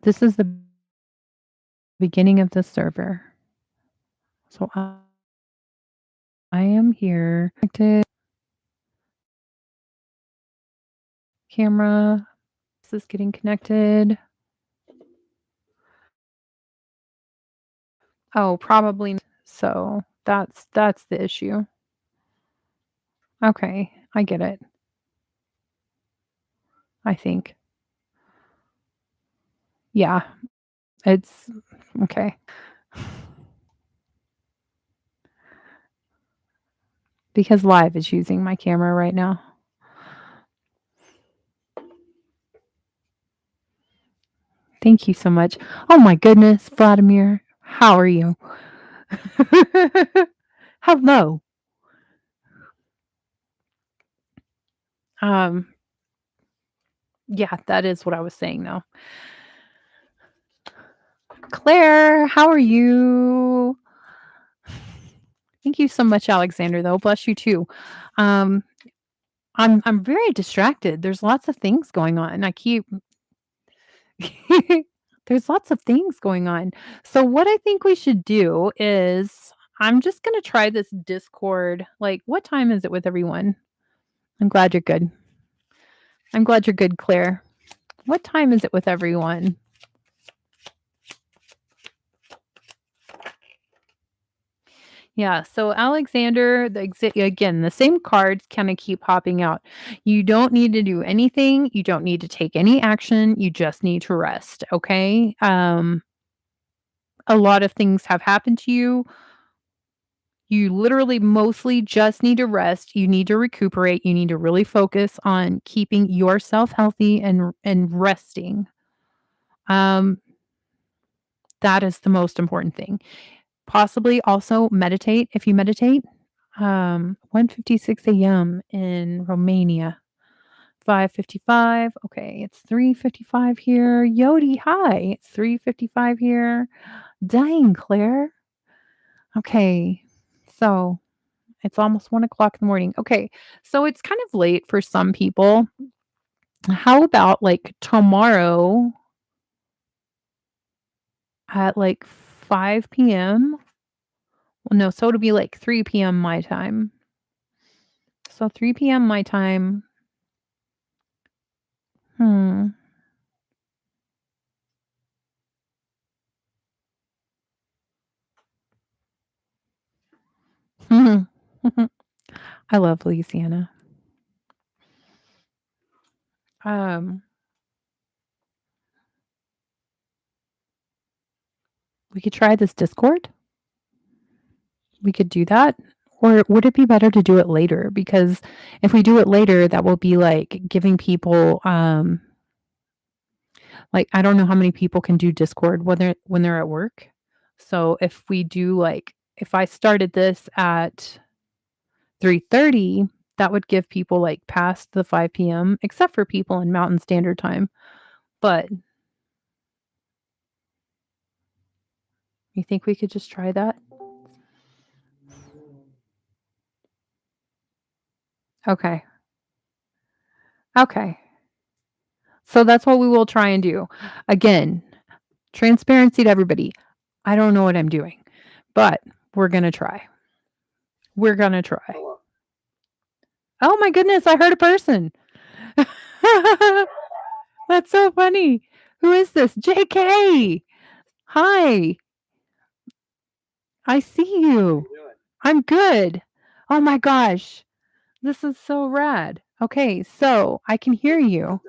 This is the beginning of the server. So I am here. Connected. Camera. This is getting connected. Oh, probably. So that's the issue. Okay, I get it, I think. Yeah, it's okay. Because Live is using my camera right now. Thank you so much. Oh my goodness, Vladimir, how are you? Hello. Um, yeah, that is what I was saying though. Claire, how are you? Thank you so much, Alexander, though. Bless you too. Um, I'm very distracted. There's lots of things going on. I keep There's lots of things going on. So what I think we should do is I'm just gonna try this Discord. Like, what time is it with everyone? I'm glad you're good. I'm glad you're good, Claire. What time is it with everyone? Yeah, so Alexander, again, the same cards kind of keep popping out. You don't need to do anything. You don't need to take any action. You just need to rest. Okay. A lot of things have happened to you. You literally mostly just need to rest. You need to recuperate. You need to really focus on keeping yourself healthy and resting. Um, that is the most important thing. Possibly also meditate if you meditate. 1:56 a.m. in Romania. 5:55. Okay, it's 3:55 here. Yodi, hi. It's 3:55 here. Dang, Claire. Okay. So it's almost 1 o'clock in the morning. Okay. So it's kind of late for some people. How about like tomorrow at like 5 p.m.? Well, no, so it'll be like 3 p.m. my time. So 3 p.m. my time. Hmm. I love Louisiana. Um, we could try this Discord. We could do that. Or would it be better to do it later? Because if we do it later, that will be like giving people like I don't know how many people can do Discord when they're at work. So if we do like if I started this at 3:30, that would give people like past the 5 p.m. except for people in Mountain Standard Time. But you think we could just try that? Okay. Okay. So that's what we will try and do. Again, transparency to everybody. I don't know what I'm doing, but we're going to try. We're going to try. Oh my goodness, I heard a person. That's so funny. Who is this? JK. Hi. I see you. I'm good. Oh my gosh. This is so rad. Okay, so I can hear you.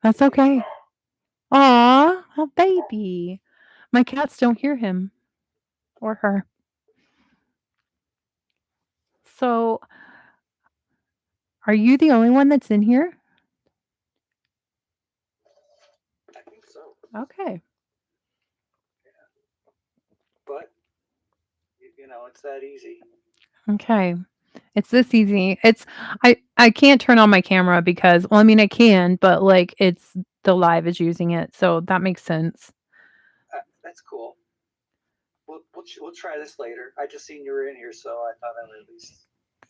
That's okay. Aw, oh baby. My cats don't hear him or her. So, are you the only one that's in here? Okay. Okay. It's this easy. I can't turn on my camera because well, I mean I can, but like it's the Live is using it, so that makes sense.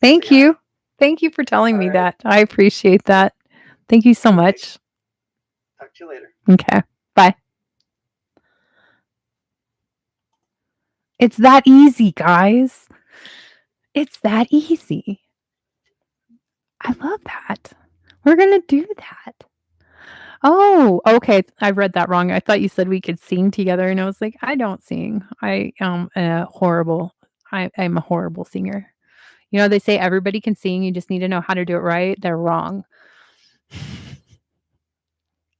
Thank you. Thank you for telling me that. I appreciate that. Thank you so much. Okay. Bye. It's that easy, guys. It's that easy. I love that. We're gonna do that. Oh, okay. I read that wrong. I thought you said we could sing together, and I was like, I don't sing. I'm a horrible singer. You know, they say everybody can sing, you just need to know how to do it right. They're wrong.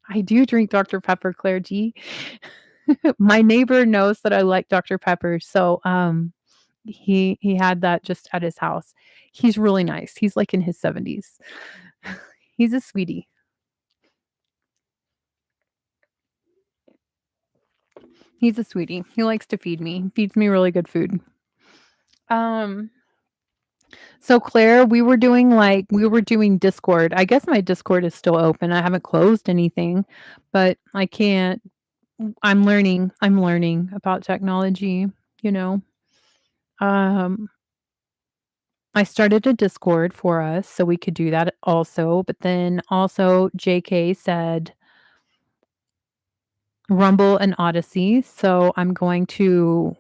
I do drink Dr. Pepper, Claire G. My neighbor knows that I like Dr. Pepper, so, he had that just at his house. He's really nice. He's, like, in his 70s. He's a sweetie. He's a sweetie. He likes to feed me. He feeds me really good food. Um, so Claire, we were doing Discord. I guess my Discord is still open. I haven't closed anything, but I can't I'm learning about technology, you know. Um, I started a Discord for us so we could do that also, but then also JK said Rumble and Odyssey, so I'm going to,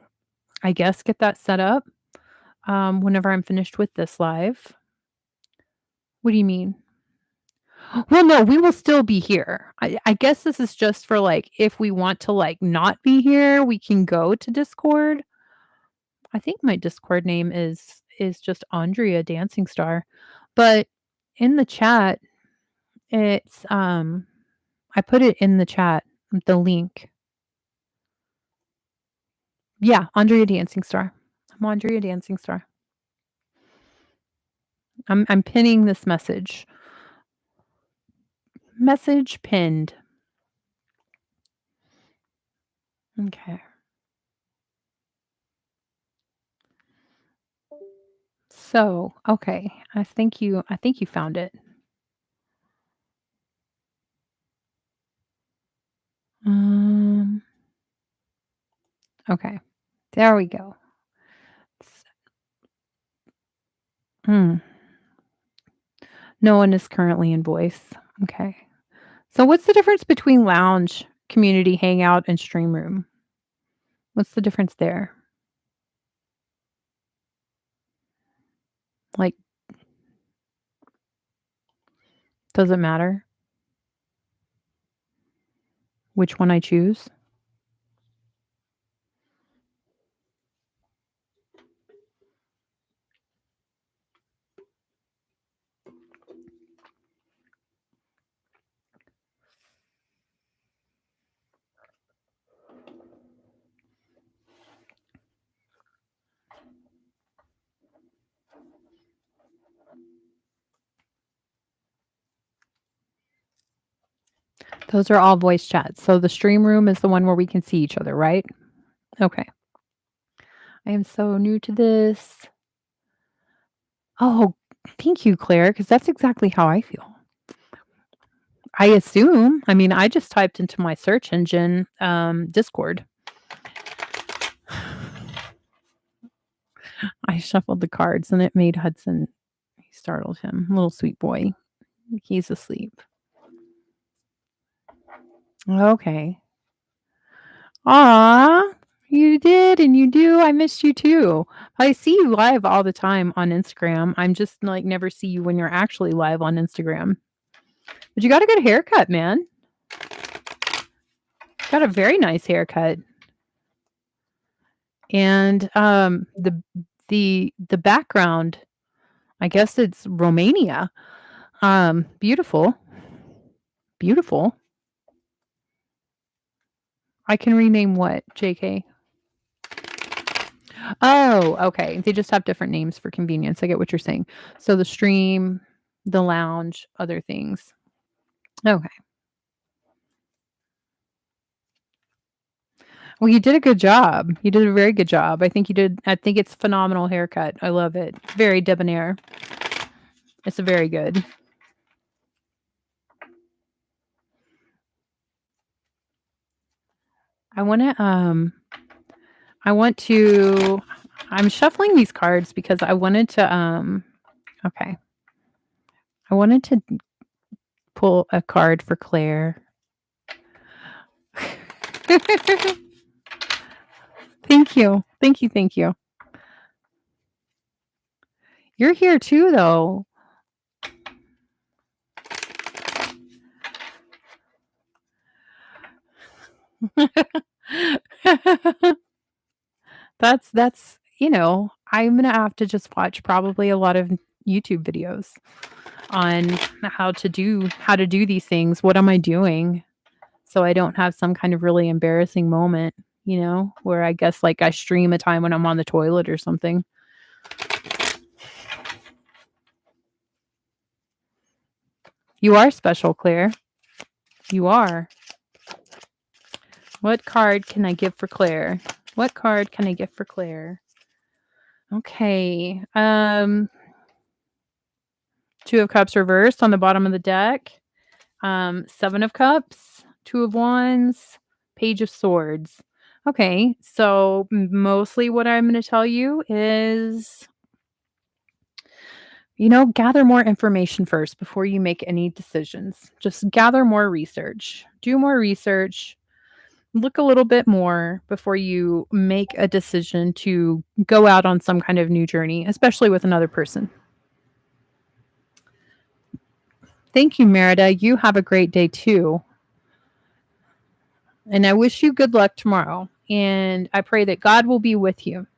I guess, get that set up, whenever I'm finished with this live. What do you mean? Well, no, we will still be here. I guess this is just for, like, if we want to, like, not be here, we can go to Discord. I think my Discord name is just Andrea Dancing Star, but in the chat, it's, I put it in the chat, the link. Yeah, Andrea Dancing Star. I'm Andrea Dancing Star. I'm pinning this message. Message pinned. Okay. So, okay, I think you found it. Um, okay. There we go. S mm, no one is currently in voice. Okay. So what's the difference between lounge, community hangout, and stream room? What's the difference there? Like, does it matter which one I choose? Those are all voice chats. So the stream room is the one where we can see each other, right? Okay. I am so new to this. Oh, thank you, Claire, because that's exactly how I feel. I assume. I mean, I just typed into my search engine, Discord. I shuffled the cards and it made Hudson, he startled him. Little sweet boy. He's asleep. Okay. Aw, you did and you do. I missed you too. I see you live all the time on Instagram. I'm just like never see you when you're actually live on Instagram. But you got a good haircut, man. Got a very nice haircut. And the background, I guess it's Romania. Beautiful. Beautiful. I can rename what, JK? Oh, okay. They just have different names for convenience. I get what you're saying. So the stream, the lounge, other things. Okay. Well, you did a good job. You did a very good job. I think it's phenomenal haircut. I love it. It's very debonair. It's a very good. I wanna, I want to I'm shuffling these cards because I wanted to, okay. I wanted to pull a card for Claire. Thank you. Thank you, thank you. You're here too, though. That's, you know, I'm gonna have to just watch probably a lot of YouTube videos on how to do these things. What am I doing? So I don't have some kind of really embarrassing moment, where I guess like I stream a time when I'm on the toilet or something. You are special, Claire. You are. What card can I give for Claire? What card can I give for Claire? Okay. Two of Cups reversed on the bottom of the deck. Seven of Cups, Two of Wands, Page of Swords. Okay, so mostly what I'm going to tell you is, gather more information first before you make any decisions. Just gather more research. Do more research. Look a little bit more before you make a decision to go out on some kind of new journey, especially with another person. Thank you, Merida. You have a great day too. And I wish you good luck tomorrow. And I pray that God will be with you.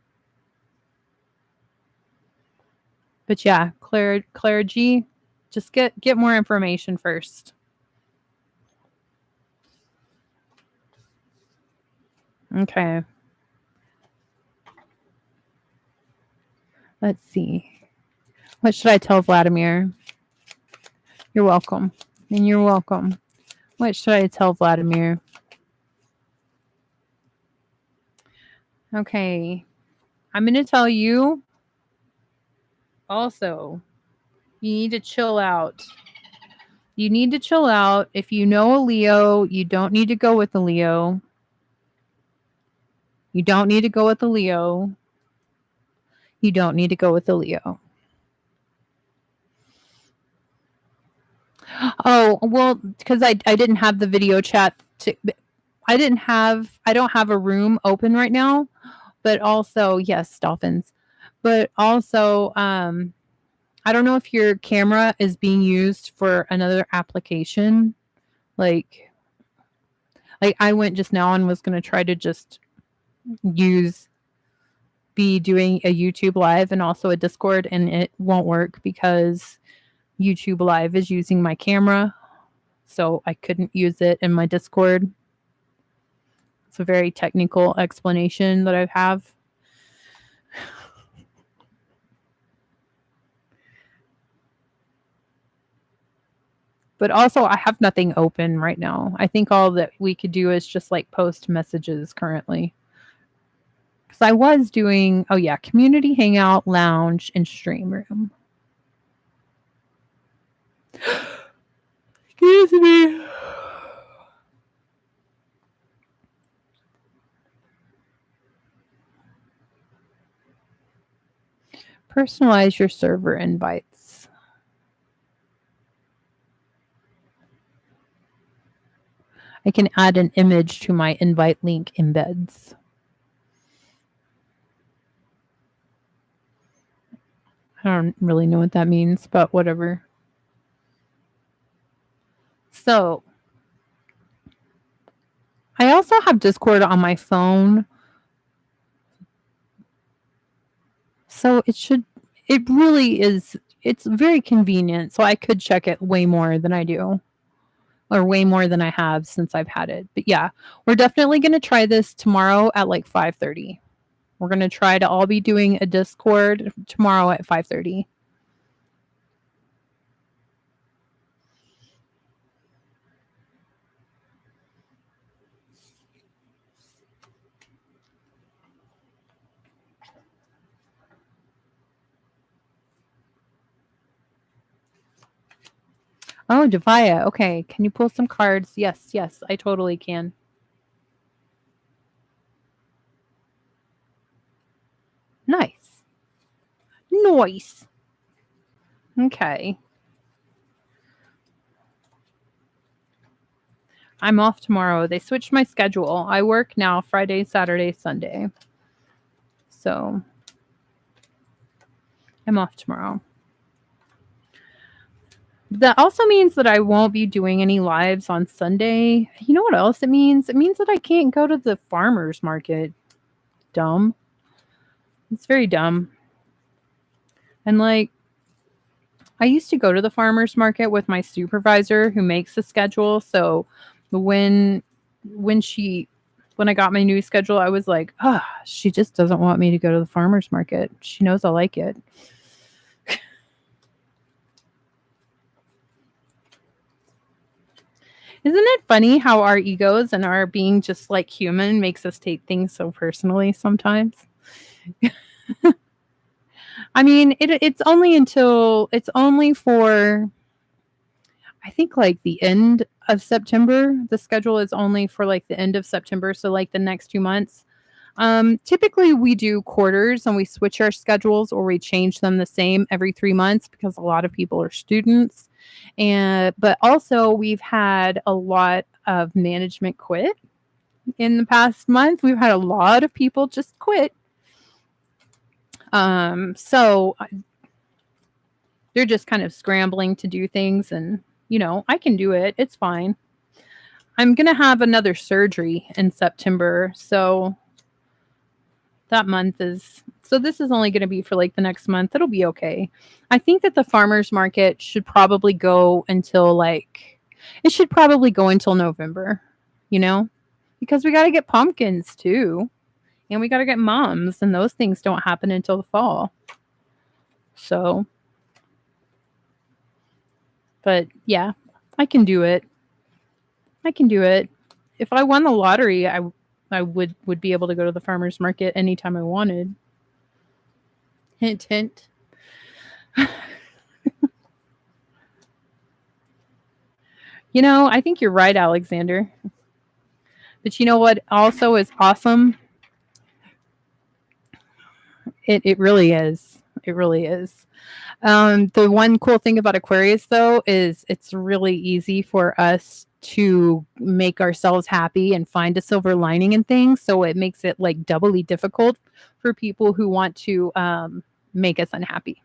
But yeah, Claire G, just get more information first. Okay. Let's see. What should I tell Vladimir? You're welcome. And you're welcome. What should I tell Vladimir? Okay. I'm going to tell you also, you need to chill out. You need to chill out. If you know a Leo, you don't need to go with the Leo. You don't need to go with the Leo. You don't need to go with the Leo. Oh, well, because I didn't have the video chat. I don't have a room open right now, but also, yes, dolphins. But also, I don't know if your camera is being used for another application. Like I went just now and was going to try to just be doing a YouTube live and also a Discord, and it won't work because YouTube live is using my camera. So I couldn't use it in my Discord. It's a very technical explanation that I have. But also, I have nothing open right now. I think all that we could do is just like post messages currently. Because I was doing, community hangout, lounge, and stream room. Excuse me. Personalize your server invites. I can add an image to my invite link embeds. I don't really know what that means, but whatever. So, I also have Discord on my phone. So it really is, it's very convenient. So I could check it way more than I do, or way more than I have since I've had it. But yeah, we're definitely going to try this tomorrow at like 5:30. We're going to try to all be doing a Discord tomorrow at 5:30. Oh, Devia. Okay. Can you pull some cards? Yes, I totally can. Nice. Nice. Okay. I'm off tomorrow. They switched my schedule. I work now Friday, Saturday, Sunday. So I'm off tomorrow. That also means that I won't be doing any lives on Sunday. You know what else it means? It means that I can't go to the farmer's market. Dumb. It's very dumb. And like, I used to go to the farmer's market with my supervisor who makes the schedule. So when when she when I got my new schedule, I was like, "Ah, she just doesn't want me to go to the farmer's market. She knows I like it." Isn't it funny how our egos and our being just like human makes us take things so personally sometimes? I mean, it's only for I think like the end of September. The schedule is only for like the end of September, so like the next 2 months. Typically we do quarters and we switch our schedules or we change them the same every 3 months because a lot of people are students. And but also we've had a lot of management quit in the past month. We've had a lot of people just quit. So they're just kind of scrambling to do things and I can do it. It's fine. I'm going to have another surgery in September. So that month is so this is only going to be for like the next month. It'll be okay. I think that the farmers market should probably go until it should probably go until November, you know? Because we got to get pumpkins too. And we got to get mums and those things don't happen until the fall. So, but yeah, I can do it. I can do it. If I won the lottery, I would be able to go to the farmers market anytime I wanted. Hint hint. I think you're right, Alexander. But you know what also is awesome? It really is. It really is. The one cool thing about Aquarius, though, is it's really easy for us to make ourselves happy and find a silver lining in things. So it makes it like doubly difficult for people who want to make us unhappy.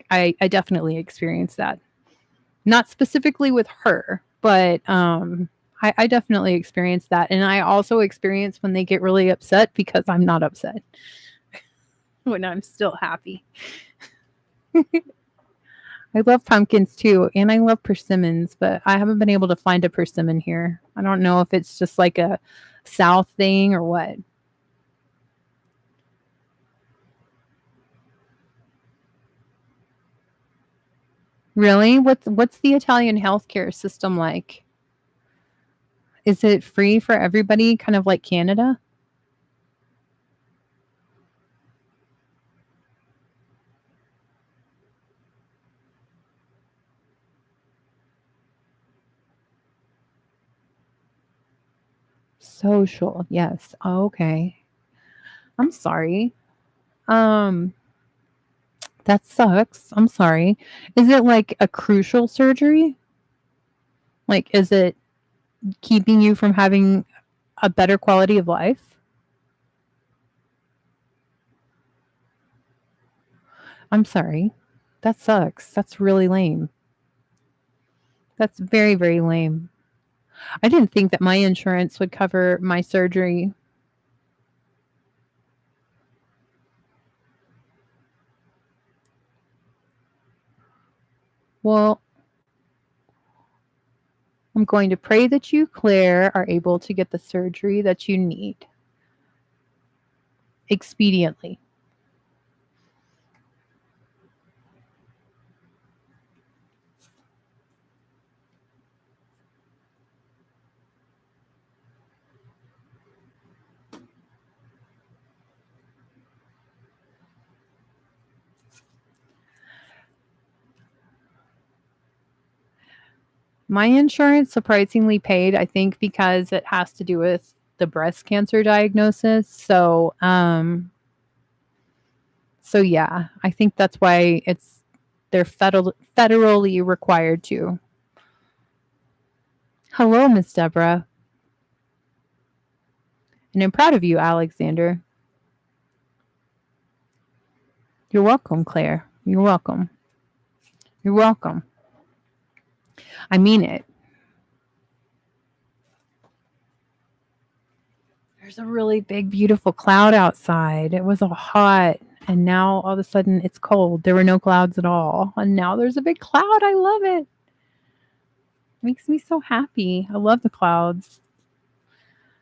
I definitely experienced that. Not specifically with her, but I definitely experienced that. And I also experience when they get really upset because I'm not upset when I'm still happy. I love pumpkins too, and I love persimmons, but I haven't been able to find a persimmon here. I don't know if it's just like a South thing or what. Really? What's the Italian healthcare system like? Is it free for everybody, kind of like Canada? Social, yes. Oh, okay. I'm sorry. Um, that sucks. I'm sorry. Is it like a crucial surgery? Like, is it keeping you from having a better quality of life? I'm sorry. That sucks. That's really lame. That's very, very lame. I didn't think that my insurance would cover my surgery. Well, I'm going to pray that you, Claire, are able to get the surgery that you need expediently. My insurance surprisingly paid, I think, because it has to do with the breast cancer diagnosis. So yeah, I think that's why they're federally required to. Hello, Miss Deborah, and I'm proud of you, Alexander. You're welcome, Claire. You're welcome. You're welcome. I mean it. There's a really big, beautiful cloud outside. It was all hot, and now all of a sudden it's cold. There were no clouds at all, and now there's a big cloud. I love it. Makes me so happy. I love the clouds.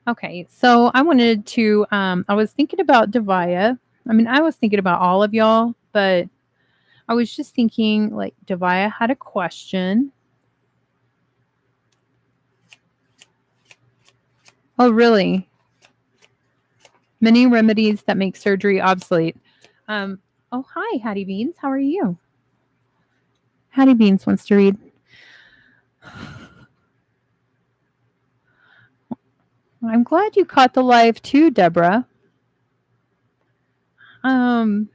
Okay, so I wanted to. I was thinking about Devaya. I mean, I was thinking about all of y'all, but I was just thinking like Devaya had a question. Oh, really? Many remedies that make surgery obsolete. Um, oh, hi, Hattie Beans. How are you? Hattie Beans wants to read. I'm glad you caught the live too, Deborah. Um,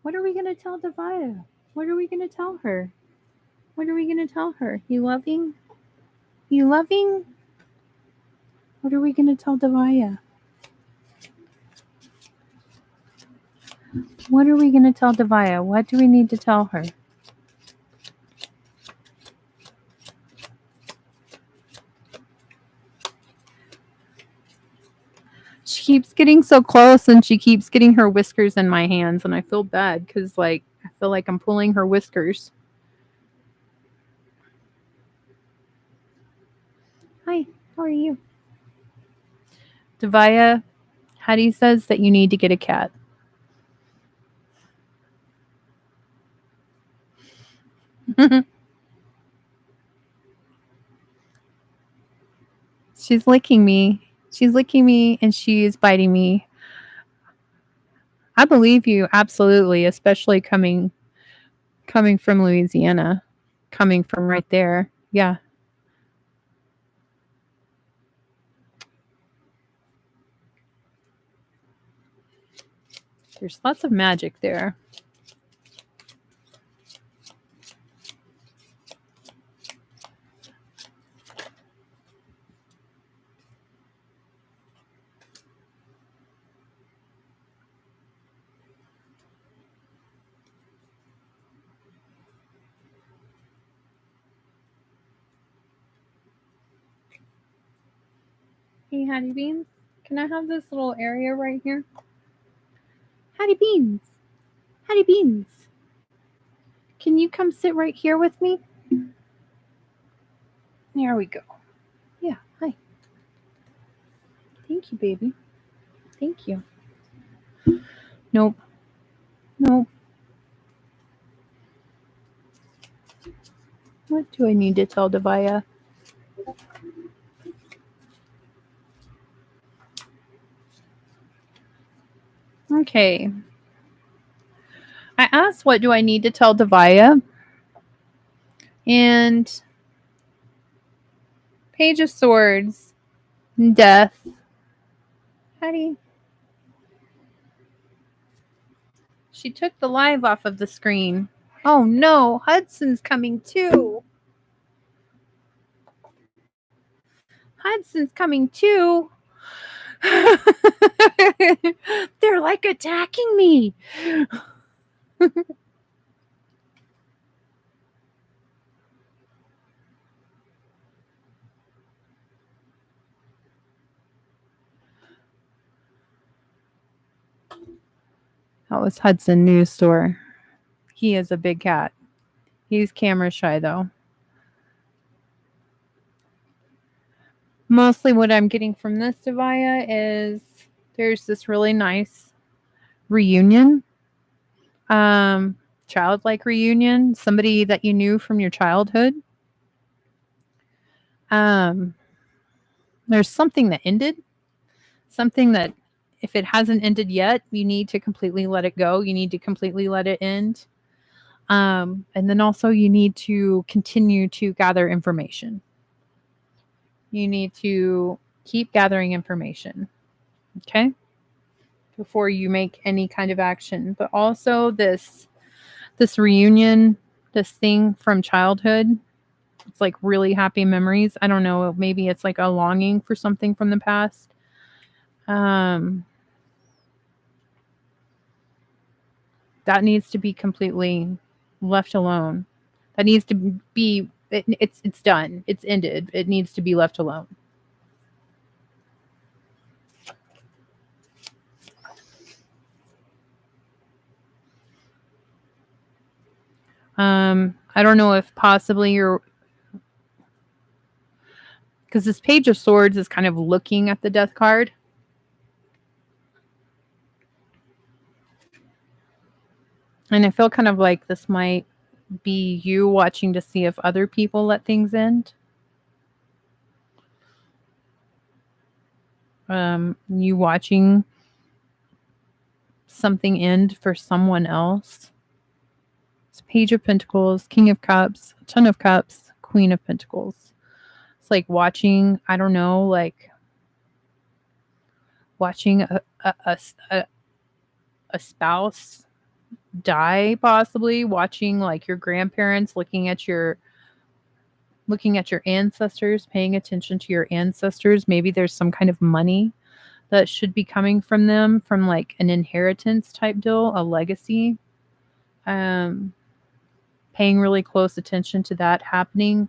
what are we gonna tell Devaya? What are we gonna tell her? What are we gonna tell her? You loving? You loving? What are we gonna tell Devaya? What are we gonna tell Devaya? What do we need to tell her? She keeps getting so close and she keeps getting her whiskers in my hands, and I feel bad because like I feel like I'm pulling her whiskers. Hi, how are you? Devaya, Hattie says that you need to get a cat. She's licking me. She's licking me and she's biting me. I believe you absolutely, especially coming from Louisiana, coming from right there. Yeah. There's lots of magic there. Hey, Hattie Beans, can I have this little area right here? Hattie Beans, Hattie Beans, can you come sit right here with me? There we go. Yeah, hi. Thank you, baby. Thank you. Nope. Nope. What do I need to tell Devaya? Okay. I asked, what do I need to tell Devaya? And Page of Swords, Death. Hattie. She took the live off of the screen. Oh no, Hudson's coming too. Hudson's coming too. They're like attacking me. That was Hudson News Store. He is a big cat. He's camera shy though. Mostly what I'm getting from this Devaya is there's this really nice reunion. Childlike reunion, somebody that you knew from your childhood. Um, there's something that ended, something that if it hasn't ended yet, you need to completely let it go. You need to completely let it end. And then also you need to continue to gather information. You need to keep gathering information. Okay? Before you make any kind of action. But also this reunion, this thing from childhood, it's like really happy memories. I don't know, maybe it's like a longing for something from the past. That needs to be completely left alone. That needs to be it's done. It's ended. It needs to be left alone. I don't know if possibly you're because this Page of Swords is kind of looking at the Death card. And I feel kind of like this might be you watching to see if other people let things end. You watching something end for someone else. It's Page of Pentacles, King of Cups, Ton of Cups, Queen of Pentacles. It's like watching, I don't know, like watching a spouse die, possibly watching like your grandparents, looking at your ancestors, paying attention to your ancestors. Maybe there's some kind of money that should be coming from them, from like an inheritance type deal, a legacy. Paying really close attention to that happening.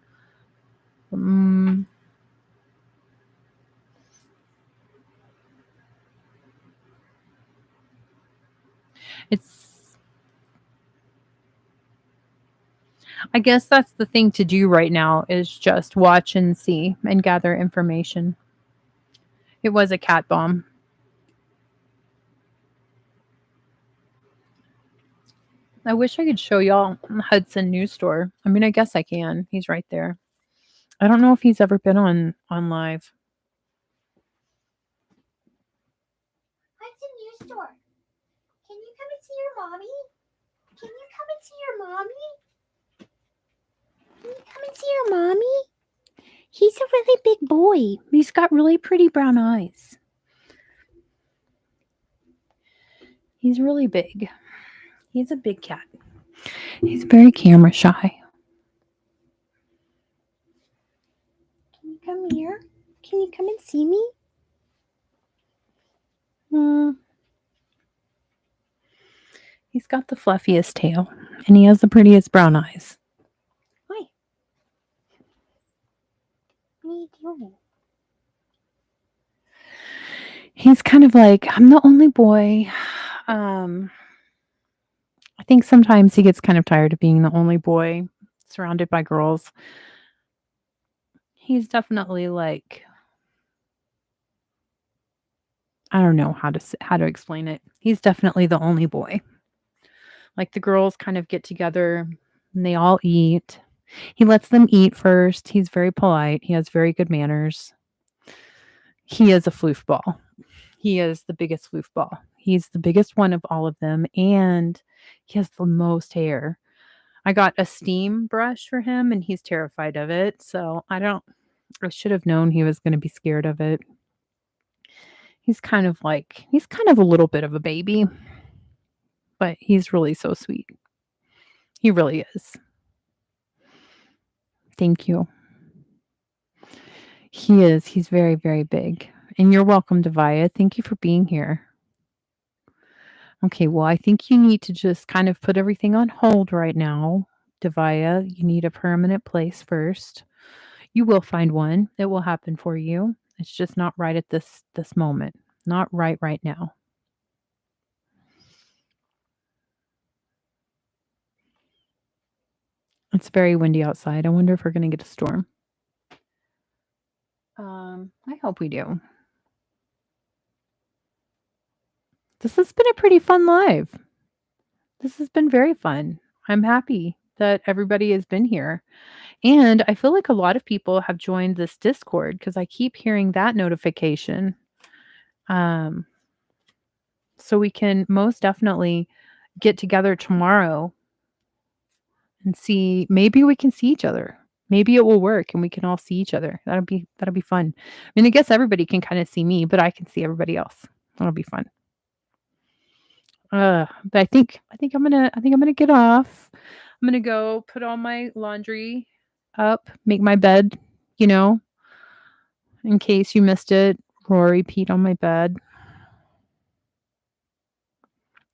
I guess that's the thing to do right now, is just watch and see and gather information. It was a cat bomb. I wish I could show y'all Hudson News Store. I mean, I guess I can. He's right there. I don't know if he's ever been on live. Hudson News Store. Can you come and see your mommy? Can you come and see your mommy? Can you come and see your mommy? He's a really big boy. He's got really pretty brown eyes. He's really big. He's a big cat. He's very camera shy. Can you come here? Can you come and see me? He's got the fluffiest tail, and he has the prettiest brown eyes. Hi. What are you doing? He's kind of like, I'm the only boy. I think sometimes he gets kind of tired of being the only boy surrounded by girls. He's definitely like, I don't know how to explain it. He's definitely the only boy. Like the girls kind of get together and they all eat. He lets them eat first. He's very polite. He has very good manners. He is a floofball. He is the biggest floofball. He's the biggest one of all of them, and he has the most hair. I got a steam brush for him, and he's terrified of it. So I should have known he was going to be scared of it. He's kind of a little bit of a baby, but he's really so sweet. He really is. Thank you. He is. He's very, very big. And you're welcome, Devaya. Thank you for being here. Okay, well, I think you need to just kind of put everything on hold right now, Devaya. You need a permanent place first. You will find one. It will happen for you. It's just not right at this moment. Not right now. It's very windy outside. I wonder if we're going to get a storm. I hope we do. This has been a pretty fun live. This has been very fun. I'm happy that everybody has been here. And I feel like a lot of people have joined this Discord because I keep hearing that notification. So we can most definitely get together tomorrow and see, maybe we can see each other. Maybe it will work and we can all see each other. That'll be fun. I mean, I guess everybody can kind of see me, but I can see everybody else. That'll be fun. But I think I'm gonna get off. I'm gonna go put all my laundry up, make my bed, in case you missed it. Rory peed on my bed.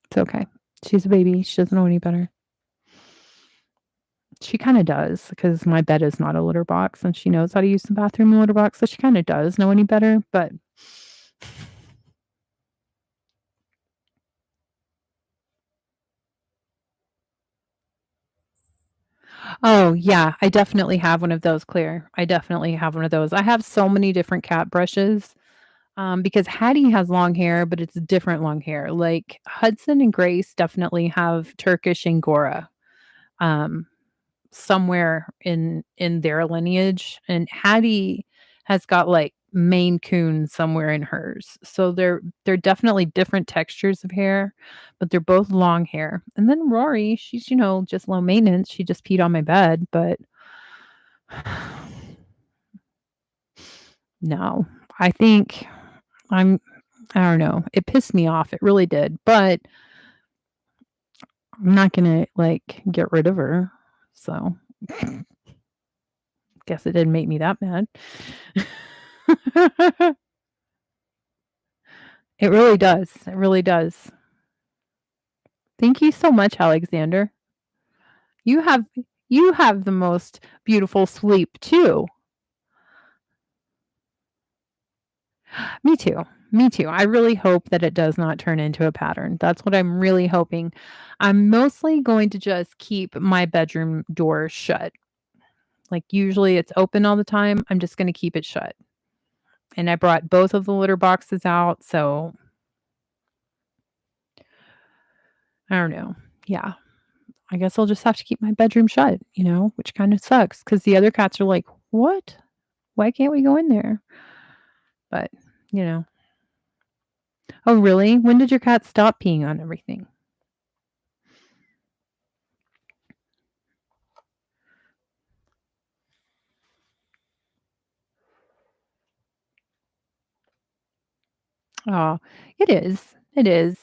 It's okay. She's a baby. She doesn't know any better. She kinda does, because my bed is not a litter box, and she knows how to use the bathroom litter box, so she kinda does know any better, but oh, yeah, I definitely have one of those, Claire. I definitely have one of those. I have so many different cat brushes, because Hattie has long hair, but it's different long hair. Like, Hudson and Grace definitely have Turkish Angora, um, somewhere in their lineage, and Hattie has got, like, Maine Coon somewhere in hers. So they're definitely different textures of hair, but they're both long hair. And then Rory, she's, just low maintenance. She just peed on my bed, but no. I think I'm I don't know. It pissed me off. It really did, but I'm not gonna, like, get rid of her. So, guess it didn't make me that mad. It really does. It really does. Thank you so much, Alexander. You have you have the most beautiful sleep too. Me too. Me too. I really hope that it does not turn into a pattern. That's what I'm really hoping. I'm mostly going to just keep my bedroom door shut. Like, usually it's open all the time. I'm just gonna keep it shut. And I brought both of the litter boxes out, so I don't know. Yeah. I guess I'll just have to keep my bedroom shut, which kinda sucks because the other cats are like, "What? Why can't we go in there?" But, you know. Oh, really? When did your cat stop peeing on everything? Oh, it is. It is.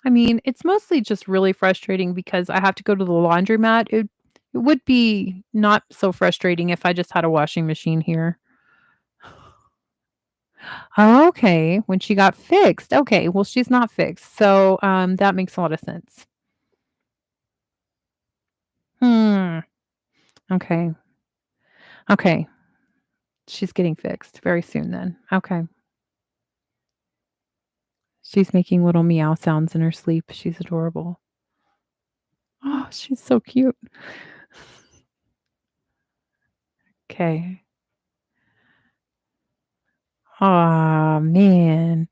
I mean, it's mostly just really frustrating because I have to go to the laundromat. It would be not so frustrating if I just had a washing machine here. Oh, okay, when she got fixed. Okay, well, she's not fixed, so, that makes a lot of sense. Hmm, okay, okay. She's getting fixed very soon then. Okay. She's making little meow sounds in her sleep. She's adorable. Oh, she's so cute. Okay. Aw, man.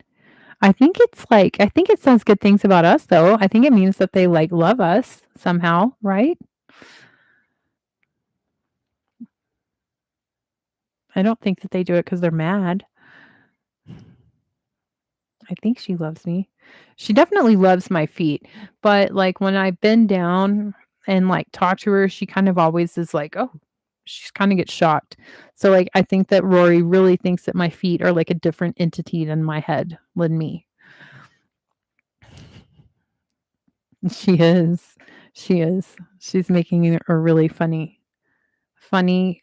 I think it says good things about us, though. I think it means that they, like, love us somehow, right? I don't think that they do it because 'cause they're mad. I think she loves me. She definitely loves my feet, but, like, when I bend down and, like, talk to her, she kind of always is like, "Oh," she kinda gets shocked. So, like, I think that Rory really thinks that my feet are, like, a different entity than my head than me. She is. She is. She's making a really funny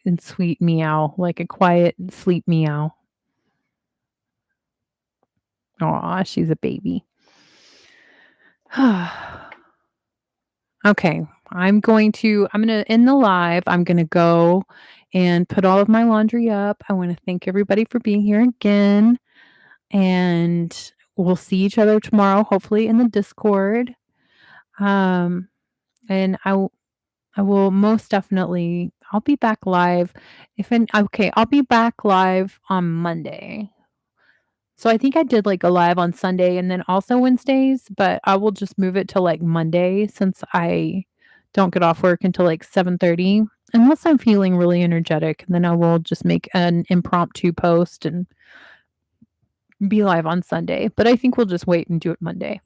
and sweet meow, like a quiet sleep meow. Aw, she's a baby. Okay, I'm gonna end the live. I'm gonna go and put all of my laundry up. I wanna thank everybody for being here again, and we'll see each other tomorrow, hopefully in the Discord. Um, and I will most definitely I'll be back live I'll be back live on Monday. So I think I did, like, a live on Sunday and then also Wednesdays, but I will just move it to, like, Monday since I don't get off work until, like, 7:30, unless I'm feeling really energetic, and then I will just make an impromptu post and be live on Sunday, but I think we'll just wait and do it Monday.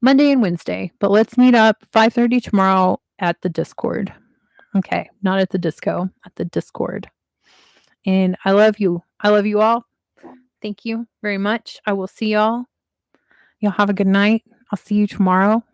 Monday and Wednesday, but let's meet up 5:30 tomorrow at the Discord. Okay, not at the disco, at the Discord. And I love you. I love you all. Thank you very much. I will see y'all. Y'all have a good night. I'll see you tomorrow.